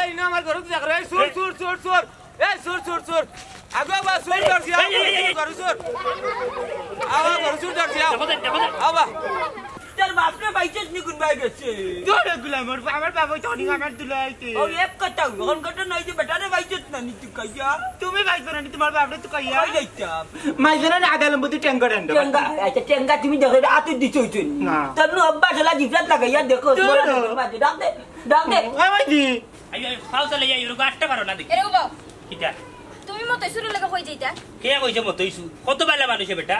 এই না আমার ঘর দেখ রে সুর সুর সুর সুর এই সুর সুর সুর আগো বা সুর করছি ঘর সুর আগো ঘর সুর করছি আবা তোর বাপরে বাইচেস নি গুন বাই গেছে তোর গুলাম আমার বাবা টনি আমার দুলাইতে ও এক কথা কোন কথা নাই যে বেটারে বাইচেস না নি তুই কইয়া তুমি বাইছ না নি তোমার বাপরে তুই কইয়া কই যাইতাম মাইজনা না আদালম বুতি টেঙ্গা ডন্ডা টেঙ্গা আচ্ছা টেঙ্গা তুমি দেখো আতু দিছই তুই তোর নো আব্বা চলা জিফরাত লাগাইয়া দেখো ডাক দে ওই মাইদি আই খাও চলে যাই ইরো গাছটা পারো না দেখি এরে বাবা কিটা তুমি মত শুরু লাগা কই যাইতা কে কইছে মত ইসু কত বেলা মানুষে বেটা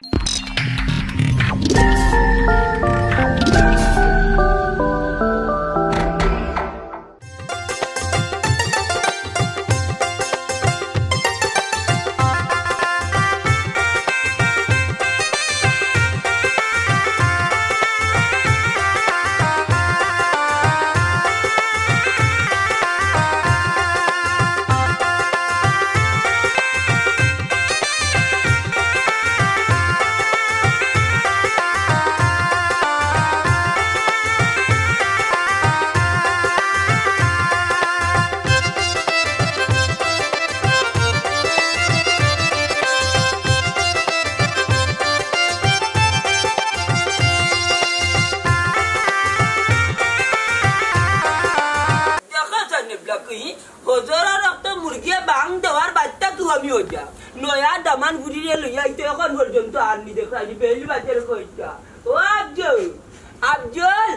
নয়া দামান বুড়িয়ে লইয়া ইতো এখন পর্যন্ত আননি দেখাইনি বেলি বাজারে কইতা ও আফজল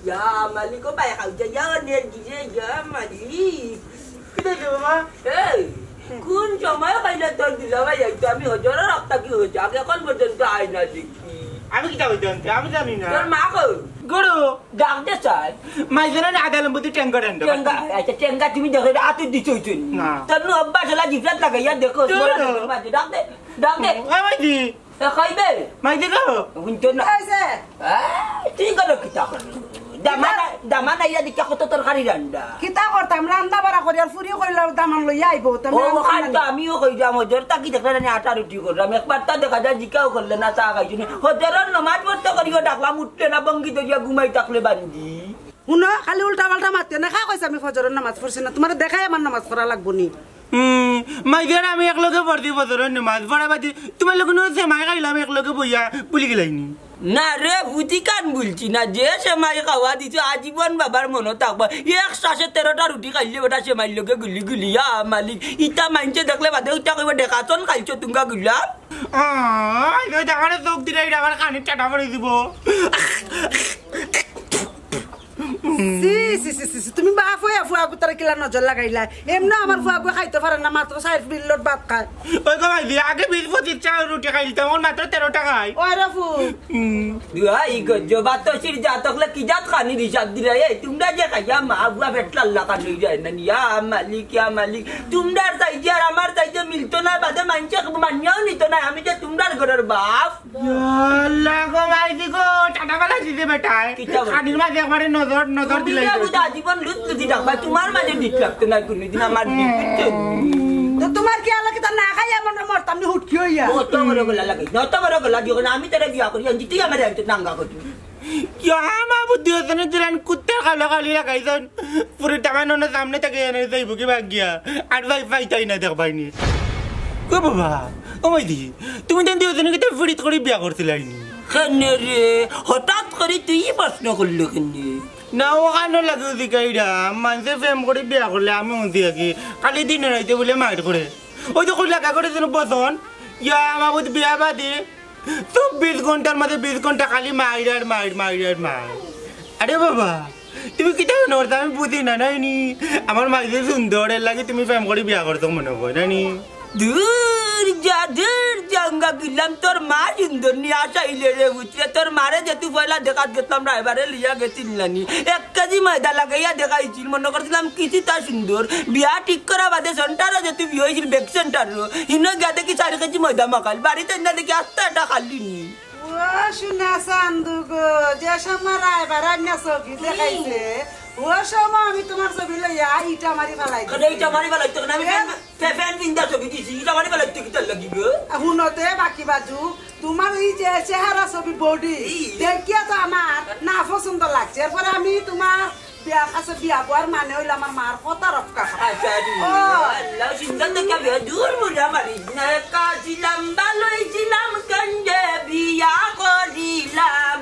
ইয়া মালিক বাই খাউজা ইয়া নে গিয়ে ইয়া মালিক কিদে বাবা এই কোন সময় কইলা তোর দিলা ভাই আইতো আমি হজরা রাখতা কি হইছে আগে এখন পর্যন্ত আই না দেখি আমি কি যাই জানতে আমি জানি না তোর মা কো গরু ডাক দে চাই মাইজনা না আদালম বুতি টেঙ্গা ডন্ডা টেঙ্গা আচ্ছা টেঙ্গা তুমি দেখো আতু দিছই তুই তোর নো আব্বা চলা জিফরাত লাগাইয়া দেখো ডাক দে ওই মাইদি এ খাইবে মাইদি গো হুনতো না আইছে ঠিক করো কিতা দামান আইয়া দিকা কত তরকারি রান্ডা কিতা করতাম রান্না বাড়া করি আর ফুরি কইলা দামান লইয়া আইবো তুমি ও খাইতো আমিও কই যাম হজর তা কি দেখলা না আটা রুটি করলাম একবার তা দেখা যায় জিকাও করলে না চা খাইছি হজরের নামাজ পড়তে করিও ডাকলাম উঠতে না বঙ্গি দইয়া ঘুমাই থাকলে বান্দি শুনো খালি উল্টা পাল্টা মারতে না খা কইছ আমি ফজরের নামাজ পড়ছি না তোমার দেখাই আমার নামাজ পড়া লাগবো নি মাইদের আমি একলগে পড়তি ফজরের নামাজ পড়া বাদি তোমার লোক নো সে মাই খাইলাম একলগে বইয়া পুলি গেলাইনি না রে ভূতি কান বলছি না যে সেমাই খাওয়া দিছে আজীবন বাবার মনে থাকবা এক শ্বাসে 13টা রুটি খাইলে বেটা সেমাই লোকে গুলি গুলিয়া মালিক ইটা মাইনছে দেখলে বাদে ইটা কইব দেখাচন খাইছো তুঙ্গা গুলা দেখানে চোখ দিলে আমার কানে চাটা পড়ে দিব তুমি বা ফুয়া ফুয়া কুতার কিলা নজর লাগাইলা এমনি আমার ফুয়া ফুয়া খাইতে পারে না মাত্র 4 বিল্লট ভাত খায় ওই গো ভাই আগে 20-25 টা রুটি খাইতাম ওর মাত্র 13টা খাই ওই রাফু দুই গজো বাত সির যা তকলে কি জাত খানি হিসাব দিলা এই তোমরা যে খাইয়া মা বুয়া বেটলা আল্লাহ কা লই যায় না ইয়া মালিক তোমরা চাইছে আর আমার চাইছে মিলতো না বাদে মানছে মানিয়াও নিতো না আমি যে তোমরা ঘরের বাপ আল্লাহ গো ভাই দিগো টাটা বালা দিতে বেটা খানির মাঝে একবারে নজর দিলাই জীবন লুচি ডাকবা তোমার মাঝে দিত লাগতো না কোনদিন আমার তো তোমার কি আলাদা তা না খাই এমন মরতাম নি হুটকি হইয়া অত বড় গলা লাগে যত বড় গলা দিও না আমি তোরে বিয়া করি আনছি তুই আমার একটু নাঙ্গা করবি কি আমা বুদ্ধি হতে না দিলেন কুত্তে খালা খালি লাগাইছন পুরো টামানোর সামনে থেকে এনে যাইব কি ভাগিয়া আর ভাই পাইতাই না দেখ ভাইনি কো বাবা ও মাইদি তুমি দেন দিও না কি ফরিদ করে বিয়া করছিলাইনি কেনে রে হঠাৎ করে তুই প্রশ্ন করলি কেনে না ওখানে লাগে দিকাইরা মানুষের প্রেম করে বিয়া করলে আমি মন্দি থাকি খালি দিনে রাইতে বলে মাইর করে ওই তো লাগা করে যেন বসন ইয়া আমার বুধ বিয়া বাদে 24 ঘন্টার মধ্যে 20 ঘন্টা খালি মাইর আরে বাবা তুমি কিটা নড়তা আমি বুঝি না নাইনি আমার মাইজে সুন্দর লাগে তুমি প্রেম করে বিয়া করতো মনে হয় নানি দূর জাঙ্গা গিলাম তোর মা সুন্দর নিয়ে আসাইলে রে উঠলে তোর মারে যেতু পয়লা দেখাত গেতাম রাইবারে লিয়া গেছিল নানি 1 কেজি ময়দা লাগাইয়া দেখাইছিল মনে করছিলাম কিছু তা সুন্দর বিয়া ঠিক করা বাদে সেন্টারও যেতু বিয়ে হয়েছিল বেক সেন্টারও হিনো গিয়া দেখি 4 কেজি ময়দা মাখাল বাড়িতে না দেখি আস্তে এটা খালি নি ও শুনা সান্দু গো যে সময় রাইবার না ছবি দেখাইছে ও সময় আমি তোমার ছবি লইয়া ইটা মারি ফেলাই ইটা মারি ফেলাই তো না আমি ফ্যান বিন্দা ছবি দিছি ইটা মারি ফেলাই তো কি তার লাগি গো হুনতে বাকি বাজু তোমার এই যে চেহারা ছবি বডি দেখিয়া তো আমার না পছন্দ লাগছে এরপর আমি তোমার বিয়া কাছে বিয়া বোয়ার মানে হইল আমার মার কথা রক্ষা sorry. Allah sindan tak kaya dur mula mari. Nakasilam baloy silam kanje biya ko dilam.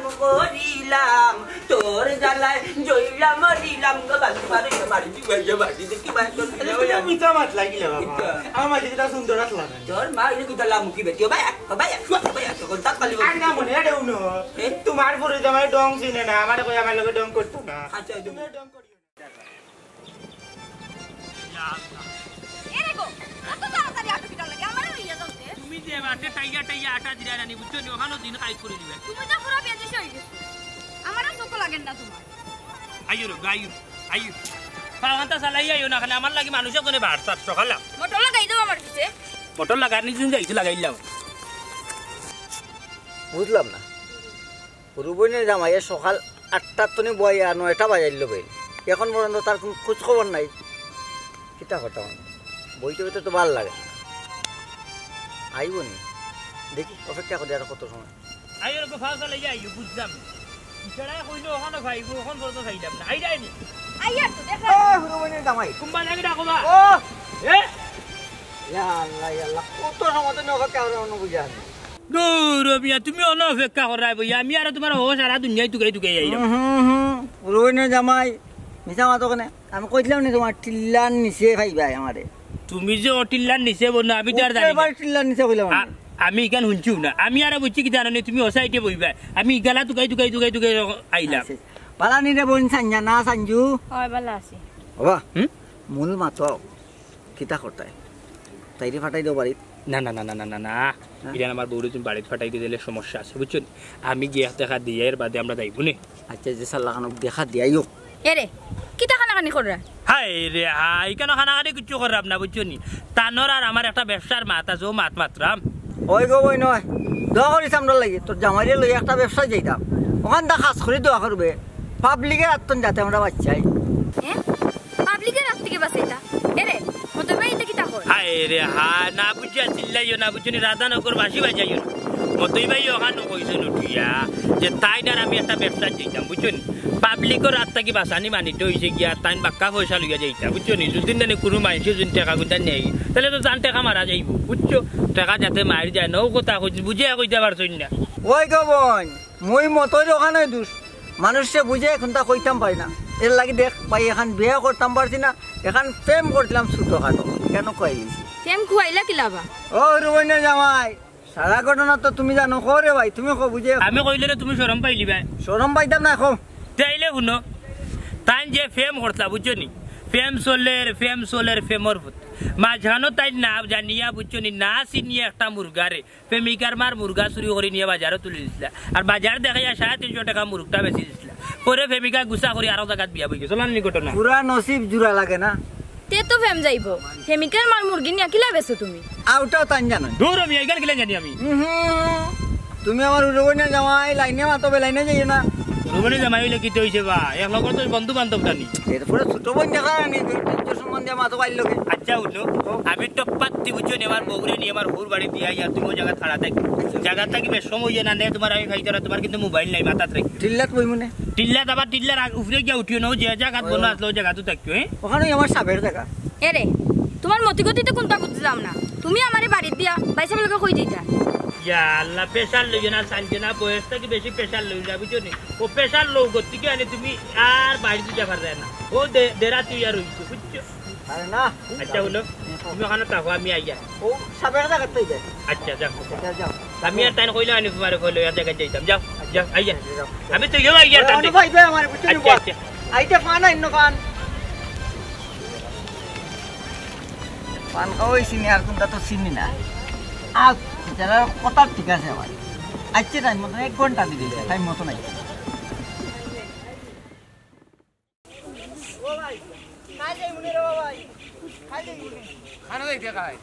Tor jalai joilam morilam ke balik mari juga mari dekhi bantu. Itu minta mat lagi lah bapa. Ama kita sundor atlah. Tor mari ini kita lamu ki betio bayar. Kontak kali. Ana mone ada uno. Tumar pore jamai dong sine na amare koi amar loge dong korto na. Acha তুমি dong করিও ইয়া আল্লাহ এরে গো এত তাড়াতাড়ি আটা পিটা লাগে আমারে হইয়া যাচ্ছে তুমি যে বাটে টাইয়া আটা দিরা রানি বুঝছো নি ওখানে দিন কাজ করে দিবে তুমি তো পুরো বেজেছ হই গেছো আমারে চোখ লাগেন না তোমার আইয়ো রে আইয়ো পাওয়ান্তা চালাই আইয়ো না খালি আমার লাগি মানুষে কোনে ভাত সাত সকালা মোটর লাগাই দাও আমার কাছে মোটর লাগার নিছুন যাইছো লাগাইলাম বুঝলাম না রুবনের জামাইয়ে সকাল ৮টার তনে বয় আর ৯টা বাজাইল বেল এখন পর্যন্ত তার কোনো খোঁজ খবর নাই কিতা কথা বইতে বইতে তো ভালো লাগে আইব নি দেখি অপেক্ষা করি আর কত সময় আইয়ো রে ফাল চালাই আইয়ো বুঝলাম ইছড়া কইলো ওখানে ভাইব ওখান পর্যন্ত খাইলাম না আইডাই নি আইয়া তো দেখা ও রুবনের জামাই কুম্বা লাগি ডাকবা ও এ ইয়া আল্লাহ কত সময় তো নগদ কারণ বুঝা দূর মিয়া তুমি অন অপেক্ষা করাই বই আমি আর তোমার ও সারা দুনিয়ায় তুকাই আইলাম রুবনের জামাই মিছা মাতো কেন আমি কইছিলাম না তোমার টিল্লার নিচে খাইবা আমারে তুমি যে অটিল্লার নিচে বল আমি তো আর জানি এবার টিল্লার নিচে কইলাম আমি ইগান শুনছিও না আমি আর বুঝছি কি জানো তুমি ওসাইতে বইবা আমি ইগালা তুকাই আইলাম পালানি রে বোন সাঞ্জা না সাঞ্জু হয় ভালো আছি বাবা মূল মাতো কিতা করতাই তাইরে ফাটাই দাও বাড়ি না এটা আমার বউরে তুমি বাড়িতে ফাটাইতে দিলে সমস্যা আছে বুঝছো আমি গিয়ে দেখা দিয়ে এর বাদে আমরা যাইব নে আচ্ছা যে সাল্লাহ খানক দেখা দিয়াইও এরে কিটা খানাখানি কররা হাই রে হাই কেন খানাখানি কিছু করাব না বুঝছো নি তানোর আর আমার একটা ব্যবসার মাত আছে ও মাত্রাম ওই গো বই নয় দোয়া করিস আমরা লাগি তোর জামাইরে লই একটা ব্যবসা যাইতাম ওখান দা খাস করে দোয়া করবে পাবলিকের আত্মন যাতে আমরা বাচ্চাই হ্যাঁ পাবলিকের রাত থেকে বাঁচাইতা এরে মতো বাইতে কিটা কর হাই রে হাই না বুঝিয়া চিল্লাইও না বুঝছো নি রাধানগর বাসি বাজাইও না মতই ভাই ওখানে কইছো নুটিয়া যে তাইনার আমি একটা ব্যবসা যাইতাম বুঝছো নি পাবলিকের রাত থেকে বাঁচানি মানিতে হয়েছে গিয়া তাইন বাক্কা পয়সা লইয়া যাইতা বুঝছো নি যদি না কোনো মানুষ যদি টাকা গুঁজা নেই তাহলে তো জান টাকা মারা যাইব বুঝছো টাকা যাতে মারি যায় না ও কথা বুঝিয়া কইতে পারছো না ওই গো বোন মই মতই ওখানে দুষ মানুষে বুঝে এখন তা কইতাম পাই না এর লাগি দেখ ভাই এখন বিয়ে করতাম পারছি না এখন প্রেম করছিলাম ছোটখাটো কেন কই গেছি কেম খুয়াইলা কি লাভা ও রুবনের জামাই সারা ঘটনা তো তুমি জানো করে ভাই তুমি কো বুঝে আমি কইলে তুমি শরম পাইলি ভাই শরম পাইতাম না কো তাইলে শুনো তাই যে ফেম করতলা বুঝছো নি ফেম সোলের ফেমর ভূত মাঝখানো তাই না জানিয়া বুঝছো নি না চিনিয়ে একটা মুরগারে প্রেমিকার মার মুরগা চুরি করে নিয়ে বাজারে তুলে দিছিল আর বাজার দেখাইয়া 350 টাকা মুরগটা বেশি দিছিল পরে প্রেমিকা গুছা করে আরো জায়গাত বিয়া বই গেছিল না ঘটনা পুরা নসিব জুড়া লাগে না তে তো ফেম যাইবো প্রেমিকার মার মুরগি নিয়া কিলা বেছো তুমি আউটাও তান জানো দূর আমি এগাল গেলে জানি আমি তুমি আমার রুবনের জামাই লাইনে মাতো লাইনে যাইও না রুবনে জামাই হইলে কি হইছে বা এক লগর তো বন্ধু বান্ধব টানি এরপরে ছোট বোন দেখা নি তোর সম্বন্ধে মাতো পাইল লোকে আচ্ছা উঠলো আমি তো পাত্তি বুঝছো নি আমার বউরে নিয়ে আমার হুর বাড়ি দিয়া ইয়া তুমি জায়গা ছাড়া থাকি জায়গা থাকি বেশ সময় না নেই তোমার আমি খাইতে তোমার কিন্তু মোবাইল নাই মাথাত রাখি টিল্লাত বই মনে টিল্লাত আবার টিল্লার উপরে গিয়া উঠিও না যে জায়গাত বনো আসলো ওই জায়গাতো থাকতো ওখানে আমার সাবের দেখা এরে তোমার মতিগতিতে কোনটা বুঝলাম না তুমি আমারে বাড়ি দিয়া বাইসা বলকে কই দিতা ইয়া আল্লাহ প্রেশার লইও না শান্তি না বয়স থেকে বেশি প্রেশার লই যা বুঝছো নি ও প্রেশার লো গতি কি আনি তুমি আর বাইরে দিতে পারবে না ও দেরা তুই আর হইছো বুঝছো আরে না আচ্ছা হলো তুমি ওখানে থাকো আমি আইয়া ও সাবের দেখা তুই যায় আচ্ছা যাও যাও আমি আর তাই কইলো আনি তোমারে কইলো আর জায়গা যাইতাম যাও যাও আইয়া আমি তো গেল আইয়া তাই ভাই ভাই আমার বুঝছো নি আচ্ছা আচ্ছা আইতে পান ইন্ন পান খাওয়াই চিনি আর কোনটা তো চিনি না আর যারা কথা ঠিক আছে ভাই আজকে টাইম মতো 1 ঘন্টা দিয়ে দিয়েছে টাইম মতো নাই খানা যাইতে খাই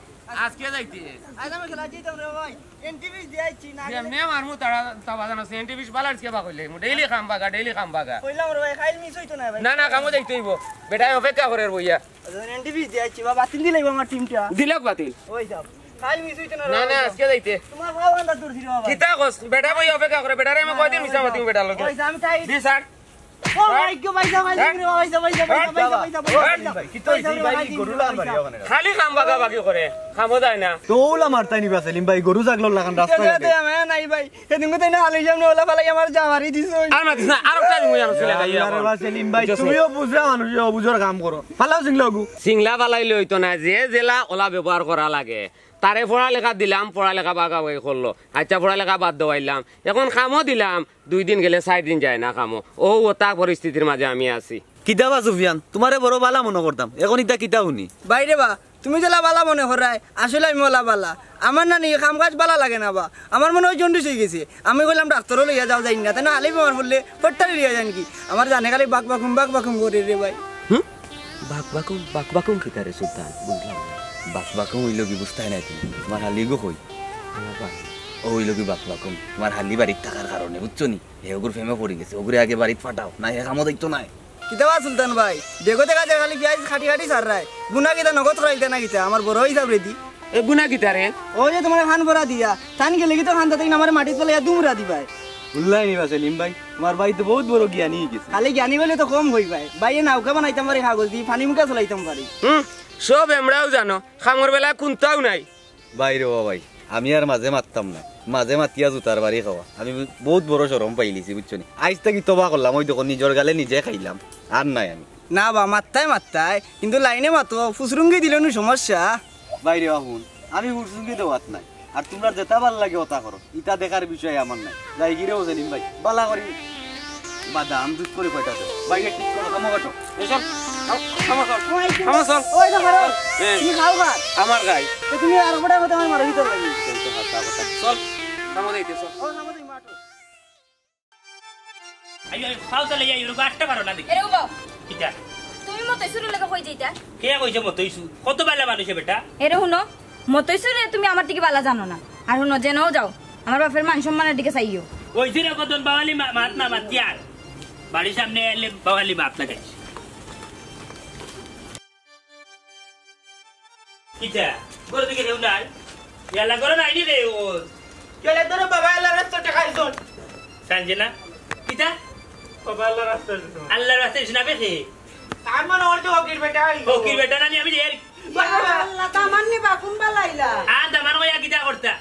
আজকে যাইতে আজ আমি খেলা যাইতাম রে ভাই এনটিভি দিয়েছি না এমনি মারমু তারা তাবা জানো সেন্টিভিস বালার্স কে বা কইলে ডেইলি খাম বাগা কইলাম রে ভাই খাইল মিস হইতো না ভাই না কামো যাইতে হইব বেটাই অপেক্ষা করে বইয়া এনটিভি দিয়েছি বাবা তিন দিন লাগবে আমার টিমটা দিলক বাতিল ওই যাব খাইল মিস হইতো না আজকে যাইতে তোমার বাবা আন্দা দূর ছিল বাবা কিতা কস বেটা বই অপেক্ষা করে বেটারে আমি কয়দিন মিছা মাতিম বেটা লগে ওই আমি তাই দি স্যার খালি খাম বাগা বাকি করে খামো যায় না তোলা মারতাই নিবা সেলিম ভাই গরু জাগলো লাগান রাস্তা নাই ভাই এদিন কোথায় না আলি সামনে ওলা ফালাই আমার জামারি দিছ আর মাতিস না আর একটা দিমু জানো ছেলে গাইয়া আরে বা সেলিম ভাই তুমিও বুঝরা মানুষ বুঝর কাম করো ফালাও সিং লগু সিংলা বালাইলে হইতো না যে জেলা ওলা ব্যবহার করা লাগে তারে পড়ালেখা দিলাম পড়ালেখা বাগা বাগি করলো আচ্ছা পড়ালেখা বাদ দেওয়াইলাম এখন কামও দিলাম 2 দিন গেলে 4 দিন যায় না কামও ও ওটা পরিস্থিতির মাঝে আমি আছি কিতাবা সুফিয়ান তোমারে বড় বালা মনে করতাম এখন ইটা কিতা শুনি বাইরে বা তুমি যেলা বালা মনে করাই আসলে আমি ওলা বালা আমার না নিয়ে কাম কাজ বালা লাগে না বা আমার মনে হয় জন্ডিস হয়ে গেছে আমি কইলাম ডাক্তারও লইয়া যাও যাই না তাই না আলি বেমার বললে পট্টারি লিয়া যান কি আমার জানে খালি বাক বাকুম করে রে ভাই বাক বাকুম কিতারে সুলতান বুঝলাম বাক বাকুম হইল কি বুঝতাই নাই তুমি তোমার হালি গো কই ও হইল কি বাক বাকুম তোমার হালি বাড়িতে থাকার কারণে বুঝছো নি এগুর ফেমে পড়ে গেছে ওগুরে আগে বাড়িতে ফাটাও না এ কামও দেখতো নাই কিতাবা সুলতান ভাই দেখো দেখা যায় খালি পেঁয়াজ খাটি সার রায় গুনা কিতা নগদ খাইতে না কিতা আমার বড় হিসাব রেডি এ গুনা কিতারে ও যে তোমার খান ভরা দিয়া তান গেলে কি তো খান তাতে আমার মাটিত ফেলে দুমরা দিবাই বুঝলাই নিবা সেলিম ভাই তোমার ভাই তো বহুত বড় জ্ঞানী হয়ে গেছে খালি জ্ঞানী বলে তো কম হই ভাই বাইয়ে নাউকা বানাইতাম পারি কাগজ দি পানি মুখা চলাইতাম পারি সব এমরাও জানো খামর বেলা কোনটাও নাই ভাই রে ভাই আমি আর মাঝে মারতাম না মাঝে মাতিয়া জুতার বাড়ি খাওয়া আমি বহুত বড় শরম পাইলিছি বুঝছো নি আজ থেকে তবা করলাম ওই দেখো নিজের গালে নিজে খাইলাম আর নাই আমি না বা মাত্তাই কিন্তু লাইনে মাতো ফুসরুঙ্গি দিলে নো সমস্যা বাইরে বাহুন আমি উঠসুঙ্গি দেওয়াত নাই আর তোমরা যেটা ভাল লাগে ওটা করো ইটা দেখার বিষয় আমার নাই যাই গিরেও সেলিম ভাই বালা করি বাদাম দুধ করে কয়টা দেবো বাইরে ঠিক করো কামো কাটো এসব খামো চল ওই না মারো কি খাও গা আমার গাই তুমি আর বড় কথা আমার মারো ভিতর লাগি চল খামো দেইতে চল ও আমাদের মাটো আইও ফাউ চলে যাই রুগা আটটা পারো না দেখি এরে বাবা কিটা তুমি মতইসুর লাগা কই যাইতা কে কইছে মতইছু কত বালা মানুষে বেটা এরে শুনো মতইসুর তুমি আমার দিকে বালা জানো না আর শুনো জেনেও যাও আমার বাপের মান সম্মানের দিকে চাইও কইছি রে কতন বাওয়ালি মাত না মাতিয়ার বাড়ির সামনে এলে বাওয়ালি মাত লাগাইছে কিটা গরু দিকে দেউ নাই ইয়ালা গরু নাই নি রে ও কেলে তোর বাবা আল্লাহ রাস্তাটা খাইছো সঞ্জনা কিটা বাবা আল্লাহ রাস্তাটা আল্লাহর রাস্তায় শোনাবে কে আর মনে হচ্ছে ওকির বেটা ও কি বেটা না আমি এর আল্লাহ তামান্নি বাকুম বালাইলা আ দামান কইয়া কিটা করতা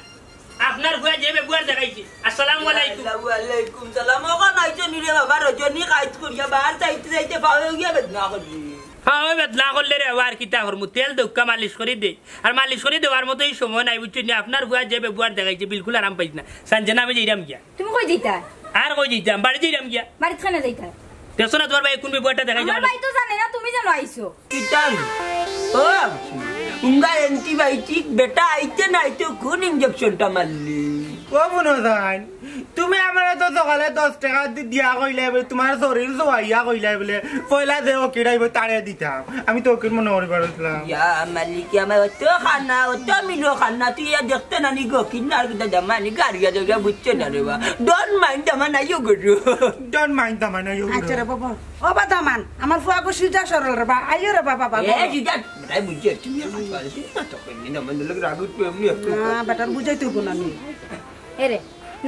আপনার বুয়া যেবে বুয়ার দেখাইছি আসসালামু আলাইকুম ওয়ালাইকুম সালাম ওগো নাইছো নি রে বাবা রজনী কাজ করিয়া বাহার যাইতে পাওয়া গিয়া বেদনা করি হ্যাঁ ওই বেদনা করলে রে আর কিতা করমু তেল দক্কা মালিশ করে দে আর মালিশ করে দেওয়ার মতোই সময় নাই বুঝছি না আপনার বুয়া যেবে বুয়ার দেখাইছে বিলকুল আরাম পাইছ না সঞ্জনা আমি যাইরাম গিয়া তুমি কই যাইতা আর কই যাইতাম বাড়ি যাইরাম গিয়া বাড়িতে খানে যাইতা দেখছো না তোমার ভাই কোন বুয়াটা দেখাইছে আমার ভাই তো জানে না তুমি জানো আইছো কিটান ও উঙ্গা অ্যান্টিবায়োটিক বেটা আইতে নাই তো কোন ইনজেকশনটা মারলি ও বুনজান তুমি আমার তো সকালে 10 টাকা দিয়া কইলে তোমার শরীর জোয়াইয়া কইলে বলে পয়লা যে ওকিরাইব তারে দিতাম আমি তো ওকির মনে করি পারছিলাম ইয়া মালিক আমার তো খানা তো মিলো খানা তুই ইয়া দেখতে না নি গো কিনার কিটা জামানি গাড়িয়া জায়গা বুঝছে না রে বা ডোন্ট মাইন্ড আমার নাই গো ডোন্ট মাইন্ড দা মানে ইউ আচ্ছা রে বাবা ও বাদামান আমার ফুয়াগো সিজা সরল রে বা আইও রে বাবা বাবা এ জিদা তাই বুঝছে তুমি খাইবা না তো কই না মানে লগ রাগুত এমনি না বেটার বুঝাইতে হবো না আমি এরে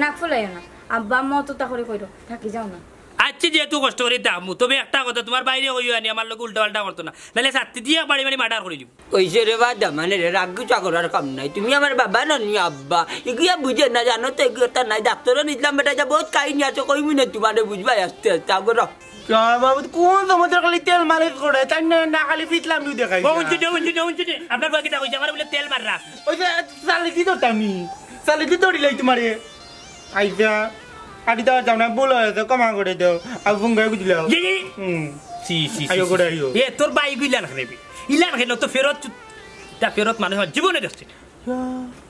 নাক ফুলাইও না আব্বা মতটা করে কইরো থাকি যাও না আচ্ছা যেহেতু কষ্ট করে দামু তবে একটা কথা তোমার বাইরে হইও আনি আমার লোক উল্টা পাল্টা করতো না নাহলে সাথে দিয়ে বাড়ি বাড়ি মার্ডার করে দিব ওইসে রে বাদা মানে রে রাগু চাকরার কাম নাই তুমি আমার বাবা ননি আব্বা এগুয়া বুঝে না জানো তো এগুয়া নাই ডাক্তারও নিলাম বেটা যা বহুত কাহিনী আছে কইমি না তোমার বুঝবাই আস্তে আস্তে আগর বাবু কোন সমুদ্র খালি তেল মালিশ করে তাই না খালি ফিটলাম ইউ দেখাই উঞ্চুটে আপনার বাকিটা কইছে আমার বলে তেল মার রাখ ওই যে চালি দি তো আমি চালি দি দড়িলাই তোমারে আইজা আদি দাও যাও না বলো তো কমা করে দাও আর ফোন করে বুঝলাও সি সি আইও করে আইও এ তোর বাই গুইলান খাবে ইলান খেলো তো ফেরত তা ফেরত মানুষ জীবনে দেখছে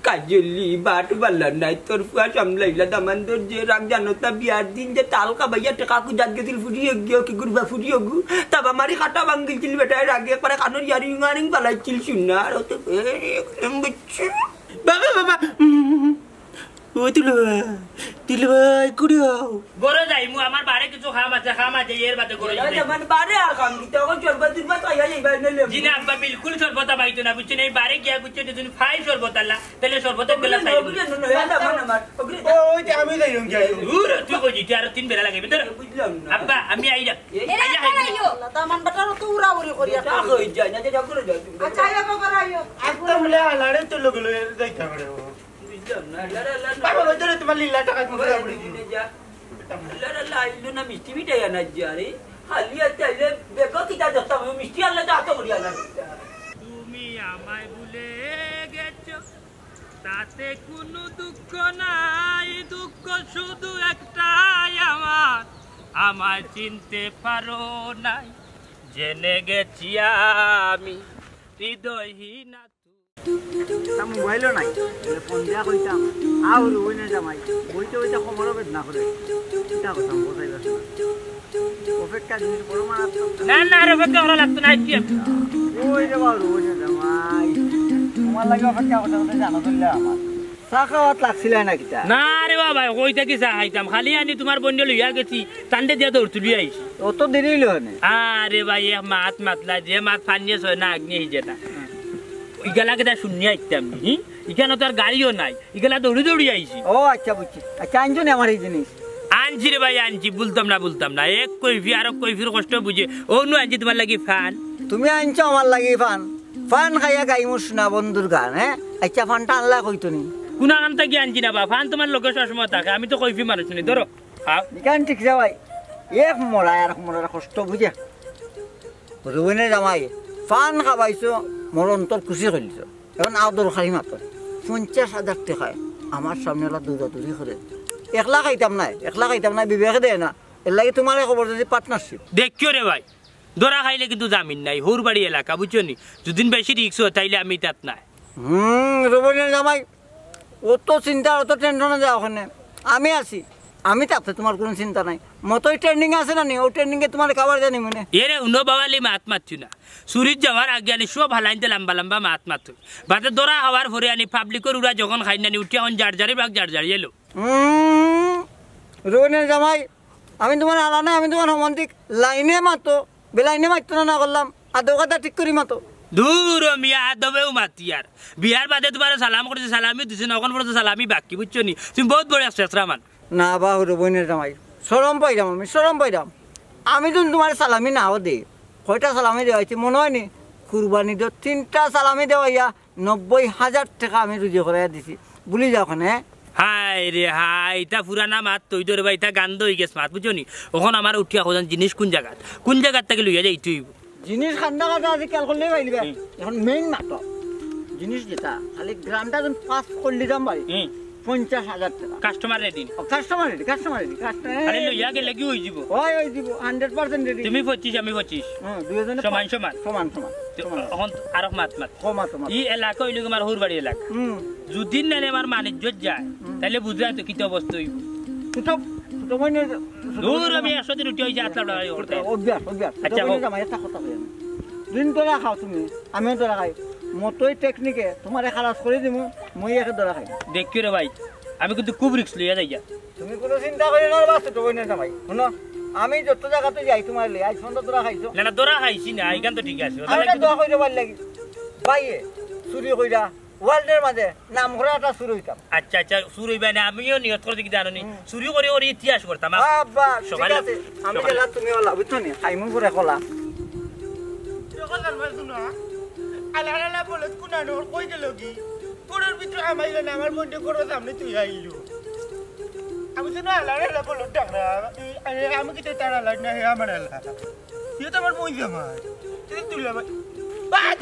কাজলি বাট বাল্লা নাই তোর ফুয়া সামলাইলা দামান তোর যে রাগ জানো তা বিয়ার দিন যে তালকা ভাইয়া কাকু জাত গেছিল ফুটিয়ে গিয়ে কি গুরবা ফুটিয়ে গু তাবা মারি কাটা ভাঙ্গিলছিল বেটা রাগে পরে কানোর ইয়ারিং ওয়ারিং পালাইছিল শুন না আর ওতে বুঝছি বাবা বাবা ও তুলে ভাই কুড়িও গরো যাই মু আমার বাড়ি কিছু খাম আছে এর বাদে গরো যাই মানে বারে আর কাম দিতে এখন চলবা দিবা তাই যাইবা নেলে জিনা আব্বা বিলকুল সর্বতা বাইতো না বুঝছেন এই বাড়ি গিয়া বুঝছেন যদি ফাই সর্বত আল্লাহ তাহলে সর্বত গেলা তাই ওই যে আমি যাই রং যাই উরে তুই কইছি তুই আর 3 বেলা লাগাইবি তোর বুঝলাম না আব্বা আমি আইরা দামান বাটার তো উড়া উড়ি করিয়া তা কই যায় না যা করে যাই আচ্ছা আইয়া বাবা আইও একদম লে আলাড়ে তো লোক যাইতা করে বুঝলাম না লা বাবা ওই তোমার লীলা টাকা মুখে পড়ে যা লা ইলো না মিষ্টি মিটাই না যারে হালিয়া চাইলে দেখো কিটা দেখতা মিষ্টি আল্লাহ যা তো করিয়া না তুমি আমায় ভুলে গেছো তাতে কোনো দুঃখ নাই দুঃখ শুধু একটাই আমায় চিনতে পারো নাই জেনে গেছি আমি হৃদয়হীন মোবাইলও নাই ফোন দিয়া কইতাম আও রুইনে জামাই বইতে বইতে সময় বেদনা করে এটা কথা বোঝাই যাচ্ছে অপেক্ষা জিনিস বড় মারাত্মক না রে বেটা ওরা লাগতো না কি ওই রে বাবা রুইনে জামাই তোমার লাগে অপেক্ষা করতে করতে জানা চললে আমার চা খাওয়াত লাগছিল না কিটা না রে বাবা কইতা কি চা খাইতাম খালি আনি তোমার বন্ধু লইয়া গেছি টান্ডে দিয়া দৌড় তুলি আইছি অত দেরি হইল না আরে ভাই এক মাত মাতলা যে মাত ফানিয়ে ছয় না আগ্নি যেটা ইগালা কেটা শুনি আইতাম নি ইখানে তো আর গাড়িও নাই ইগালা দৌড়ি আইছি ও আচ্ছা বুঝছি আচ্ছা আনছো না আমার এই জিনিস আনছি রে ভাই আনছি বলতাম না এক কইফি আর কইফির কষ্ট বুঝে ও নু আনছি তোমার লাগি ফান তুমি আনছো আমার লাগি ফান ফান খাইয়া গাইমুস না বন্ধুর গান হ্যাঁ আচ্ছা ফানটা আনলা কইতো নি কোনা কানটা কি আনছি না বা ফান তোমার লোকের সবসময় থাকে আমি তো কইফি মানুষ নি ধরো ইকান ঠিক যাওয়াই এক মরা আর মরার কষ্ট বুঝে রুবিনে জামাই ফান খাবাইছো মোর অন্তর খুশি করিছ এখন আদর খাই মাত্র 50,000 টাকায় আমার সামনে দৌড়াদৌড়ি করে একলা খাইতাম নাই বিবেকে দেয় না এর লাগে তোমার খবর যদি পার্টনারশিপ দেখিও রে ভাই ধরা খাইলে কিন্তু জামিন নাই হোর বাড়ি এলাকা বুঝছো নি যদিন বেশি রিক্স হয় তাইলে আমি তাত নাই রুবিনে জামাই অত চিন্তা অত টেনশনে যাও ওখানে আমি আছি আমি তাতে তোমার কোনো চিন্তা নাই মতোই ট্রেন্ডিং আছে না নি ও ট্রেন্ডিংয়ে তোমার খাবার জানি মনে এরে উনো বাবালি মাত মাতছু না সুরিত যাওয়ার আগে আনি সব হালাইতে লম্বা মাত মাতু বাতে দরা হওয়ার পরে আনি পাবলিকের উড়া যখন খাই নানি উঠে এখন জাড়জাড়ি এলো রোহিণের জামাই আমি তোমার আলা না আমি তোমার সমান্তিক লাইনে মাতো বেলাইনে মাতো না করলাম আদৌ কথা ঠিক করি মাতো দূর মিয়া আদবেও মাতি আর বিয়ার বাদে তোমার সালাম করছে সালামি দিছে না এখন পর্যন্ত সালামি বাকি বুঝছো নি তুমি বহুত বড় শ্রেষ্ঠরা মান না বাহু রোহিণের জামাই সরম পাইলাম আমি তো তোমার সালামি নাও দে কয়টা সালামি দেওয়া হয়েছে মনে হয়নি কুরবানি তো 3টা সালামি দেওয়া 90,000 টাকা আমি রুজি করে দিছি ভুলি যাও ওখানে হাই রে হাই এটা পুরানা মাত তৈ ধরে ভাই এটা গান্ধ হয়ে গেছে মাত বুঝছো নি ওখানে আমার উঠিয়া খোঁজান জিনিস কোন জায়গাত থেকে লইয়া যাই তুই জিনিস খান্না কাটা আজি খেয়াল করলে পাইলিবা এখন মেইন মাত্র জিনিস যেটা খালি গ্রামটা যখন পাস করলি যাম বাড়ি 50,000 টাকা কাস্টমার রেডি কাস্টমার রেডি আরে লইয়া গেলে কি হই যাব ওই দিব 100% রেডি তুমি 25 আমি 25 হ্যাঁ দুইজনে সমান এখন আর মাত ই এলাকা হইলো আমার হোর বাড়ি এলাকা যদি না আমার বাণিজ্য যায় তাহলে বুঝা তো কি অবস্থা হইব তো মনে দূর আমি 100 দিন উঠে হইছে আতলা করতে অভ্যাস আচ্ছা জামাই একটা কথা কই দিন তোরা খাও তুমি আমিও তোরা খাই মতোই টেকনিকে তোমার খালাস করে দিমু মই একে ধরা খাই দেখিও রে ভাই আমি কিন্তু খুব রিস্ক লইয়া যাইয়া তুমি কোনো চিন্তা করি না বাস তো কই না ভাই শুনো আমি যত জায়গাতে যাই তোমার লে আজ ফোন তো ধরা খাইছো না ধরা খাইছি না এইখান তো ঠিক আছে আমি দোয়া কইতে পারি লাগি ভাইয়ে চুরি কইরা ওয়ার্ল্ডের মাঝে নাম করে একটা চুরি হইতাম আচ্ছা চুরি হইবা না আমিও নিয়ত করতে কি জানো নি চুরি করে ওর ইতিহাস করতাম বাবা সকালে আমি গেলা তুমি ওলা বুঝছো নি খাইমু করে কলা যখন আমার শুনো আলালা বলে কুনানো কই গেল কি পুরোর ভিতরে আমাইলো না আমার বন্ধু করো সামনে তুই আইলো আমি শুনো আলালা বলে ডাকরা আমি কি তারা লাগ না হে আমার আলা তুই তো আমার বই জামাই তুই তুইলা ভাই ভাই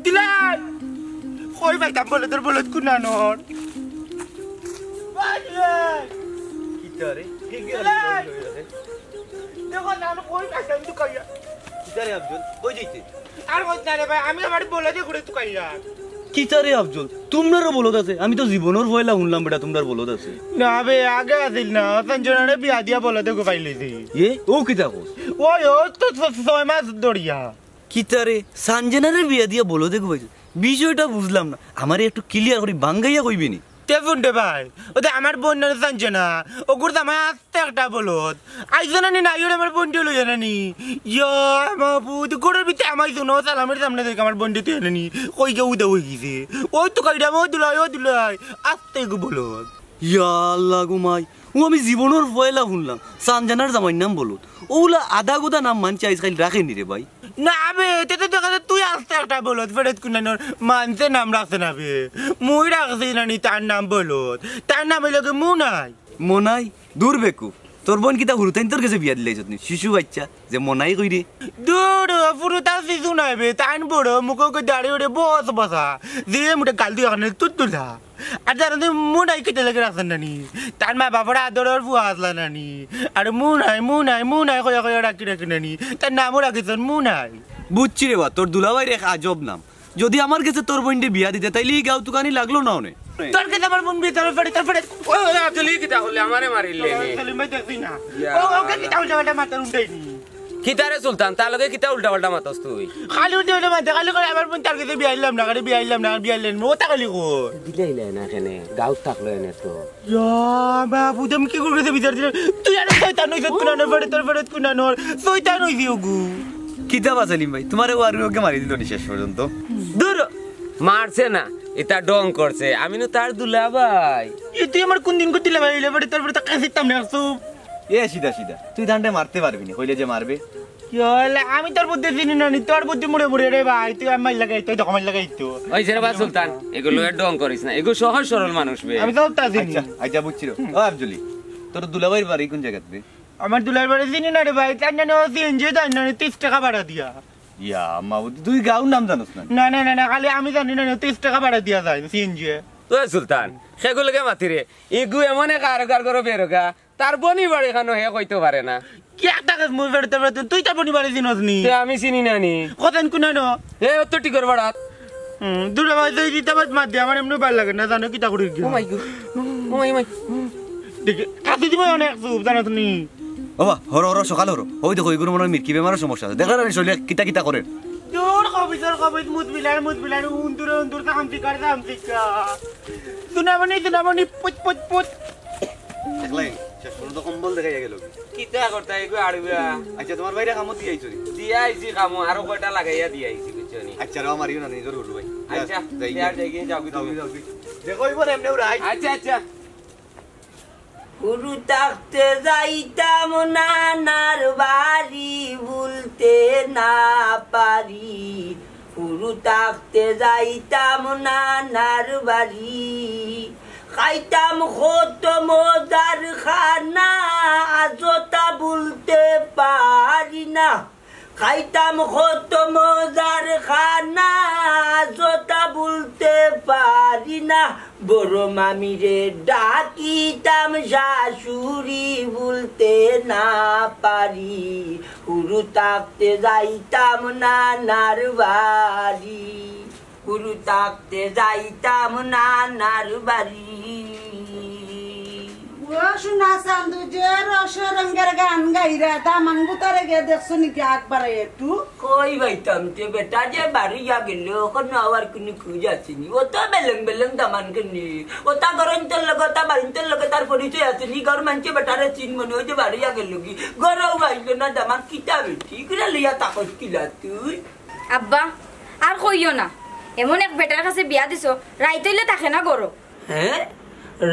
দিলাই কই ভাই দাম বলে তোর বলে কুনানো ভাই কি তারে কি দেখো না কই কাটাম তুই কইয়া কিতারে আফজল কই যাইতে আর কই না রে ভাই আমি আমার বলে দে ঘুরে তুই কইয়া কিতারে আফজল তোমরারও বলদ আছে আমি তো জীবনের ভয়লা শুনলাম বেটা তোমরার বলদ আছে না বে আগে আসিল না সঞ্জনারে বিয়া দিয়া বলে দে গো পাইলেছি ও কিতা কস ওই ও তো 6 মাস দড়িয়া কিতারে সানজেনারে বিয়া দিয়া বলদে গো ভাই বিষয়টা বুঝলাম না আমারে একটু ক্লিয়ার করি বাঙ্গাইয়া কইবি নি তে ফুন্ডে ভাই ওতে আমার বোন না জানছে না ওগুর জামাই আসতে একটা বলত আইসো না নি নাই আমার বোনটি হলো জানানি ইয়া বাবু তুই গোড়ের ভিতরে আমাই শুনো সালামের সামনে দেখে আমার বোনটি তুই জানানি কই কে উদা হয়ে গেছে ওই তো কাইটা ও দুলাই আসতে গো বলত ইয়া আল্লাহ গুমাই ও আমি জীবনের পয়লা শুনলাম সানজানার জামাইর নাম বলত ওগুলা আধা গোদা নাম মানছে আজকাল রাখেনি রে ভাই না বে তেতে দেখা তুই আসতে একটা বলত ফেরত কুনানোর মানছে নাম রাখছে না বে মুই রাখছি না নি তার নাম বলত তার নাম হইল মুনাই মনাই দূর বেকু তোর বোন কিতা হুরুতাইন তোর কাছে বিয়া দিলে যতনি শিশু বাচ্চা যে মনাই কই রে দূর ফুরুতা শিশু নাই বে তাইন বড় মুখকে দাঁড়িয়ে ওরে বস বসা যে মুটে গাল দিয়ে ওখানে তুতুলা আর জানো তুই মুনাই কেটে লেগে রাখছেন নানি তার মা বাবার আদরের বুয়া আসলা নানি আর মুনাই কয়া রাখি নানি তার নামও রাখিছেন মুনাই বুঝছি রে বা তোর দুলাভাই রে আজব নাম যদি আমার কাছে তোর বোনকে বিয়া দিতে তাইলে এই গাও তুকানি লাগলো না অনে তোর কাছে আমার বোন বিয়ে তার ফেড়ে ওই আব্দুল কিতা হলে আমারে মারিলে সেলিম ভাই দেখছি না ওকে কি উল্টা মাথার উল্টাইনি কিতারে সুলতান তার লগে কিতা উল্টা পাল্টা মাতস তুই খালি উল্টা মাথা খালি করে আমার বোন তার কাছে বিয়ে আইলাম না ও তা খালি কো দিলাইলে না কেনে গাউত থাকলো এনে তো বাবু তুমি কি করবে বিচার দিলে তুই আর শয়তান হইছ কুনানো ফেড়ে তোর ফেড়ে কুনানোর শয়তান হইছি ওগু কিতা বা সেলিম ভাই তোমারে ওকে মারি দিল নি শেষ পর্যন্ত দূর মারছে না এটা ডং করছে আমি না তার দুলাভাই তুই আমার কোন দিন করতে লাগাইলে ফেড়ে তোর ফেড়ে কাছে তামনে আসু এ সিধা তুই ধানটা মারতে পারবি না কইলে যে মারবে আমি তোর বুদ্ধি চিনি না তোর বুদ্ধি মুড়ে রে ভাই তুই আমার লাগাইতো দখমাই লাগাইতো ওই যে বা সুলতান এগুলো ডং করিস না এগুলো সহজ সরল মানুষ বে আমি তো তা চিনি আচ্ছা বুঝছি ও আব্দুলি তোর দুলাভাইয়ের বাড়ি কোন জায়গাতে আমার দুলার বাড়ি চিনি না রে ভাই তার না সিএনজি তার না 30 টাকা ভাড়া দিয়া ইয়া মাবুদি তুই গাঁর নাম জানোস না না খালি আমি জানি না 30 টাকা ভাড়া দিয়া যায় সিএনজি তো সুলতান সেগুলোকে মাতিরে এগু এমন কারগার করে বেরোগা তার বনি বাড়ি খানো হে কইতে পারে না কি একটা কাজ মুই বেরতে বেরতে তুই তার বনি বাড়ি চিনস নি আমি চিনি না নি কতন কুনানো এ তো টিকর বাড়াত দুলা ভাই তুই দিতে বাদ মার দে আমার এমনি ভালো লাগে না জানো কিটা করি ও মাই গড ও মাই দেখ কাটি দিব অনেক সুপ জানো তুমি বাবা হর সকাল হর ওই দেখো এগুলো মনে হয় মির্কি বেমারের সমস্যা আছে দেখা না শরীরে কিতা করে তোর কবির মুত বিলার উন্দুর কামতি কা দুনামনি পুত দেখলাই শেষ পর্যন্ত কম্বল দেখাই গেল কিতা করতা এগু আড়ুয়া আচ্ছা তোমার বাইরে কামত দিয়ে আইছো দিয়া আইছি কামো আরো কয়টা লাগাইয়া দিয়া আইছি বুঝছনি আচ্ছা রাও মারিও না নিজর হলো ভাই আচ্ছা আর যাই যাবি তুমি দেখো এবার এমনি উড়াই আচ্ছা গুরু থাকতে যাইতাম নানার বাড়ি ভুলতে না পারি গুরু থাকতে যাইতাম নানার বাড়ি খাইতাম কত মজার খানা আজতা বলতে পারি না খাইতাম কত মজার খানা আজতা বলতে পারি না বড় মামিরে ডাকিতাম শাশুড়ি বলতে না পারি গুরু থাকতে যাইতাম নানার বাড়ি গুরু থাকতে যাইতাম নানার বাড়ি ও শোনা চান্দু যে রসরঙ্গের গান গাইরা দামান গুতারে গে দেখছো নাকি একবারে একটু কই বাইতাম তে বেটা যে বাড়ি গেল ওখানে আবার কোনো খুঁজ আসেনি ও তো বেলং দামান কিনি ও তা গরন্তর লগে তা বাড়িন্তর লগে তার পরিচয় আসেনি ঘর মানছে বেটারে চিন মনে হয় যে বাড়ি গেল কি ঘরেও গাইল না দামান কিতা বেটি করে লিয়া তাকত কিলা তুই আব্বা আর কইও না এমন এক বেটার কাছে বিয়া দিছো রাইতইলে থাকে না গরো হ্যাঁ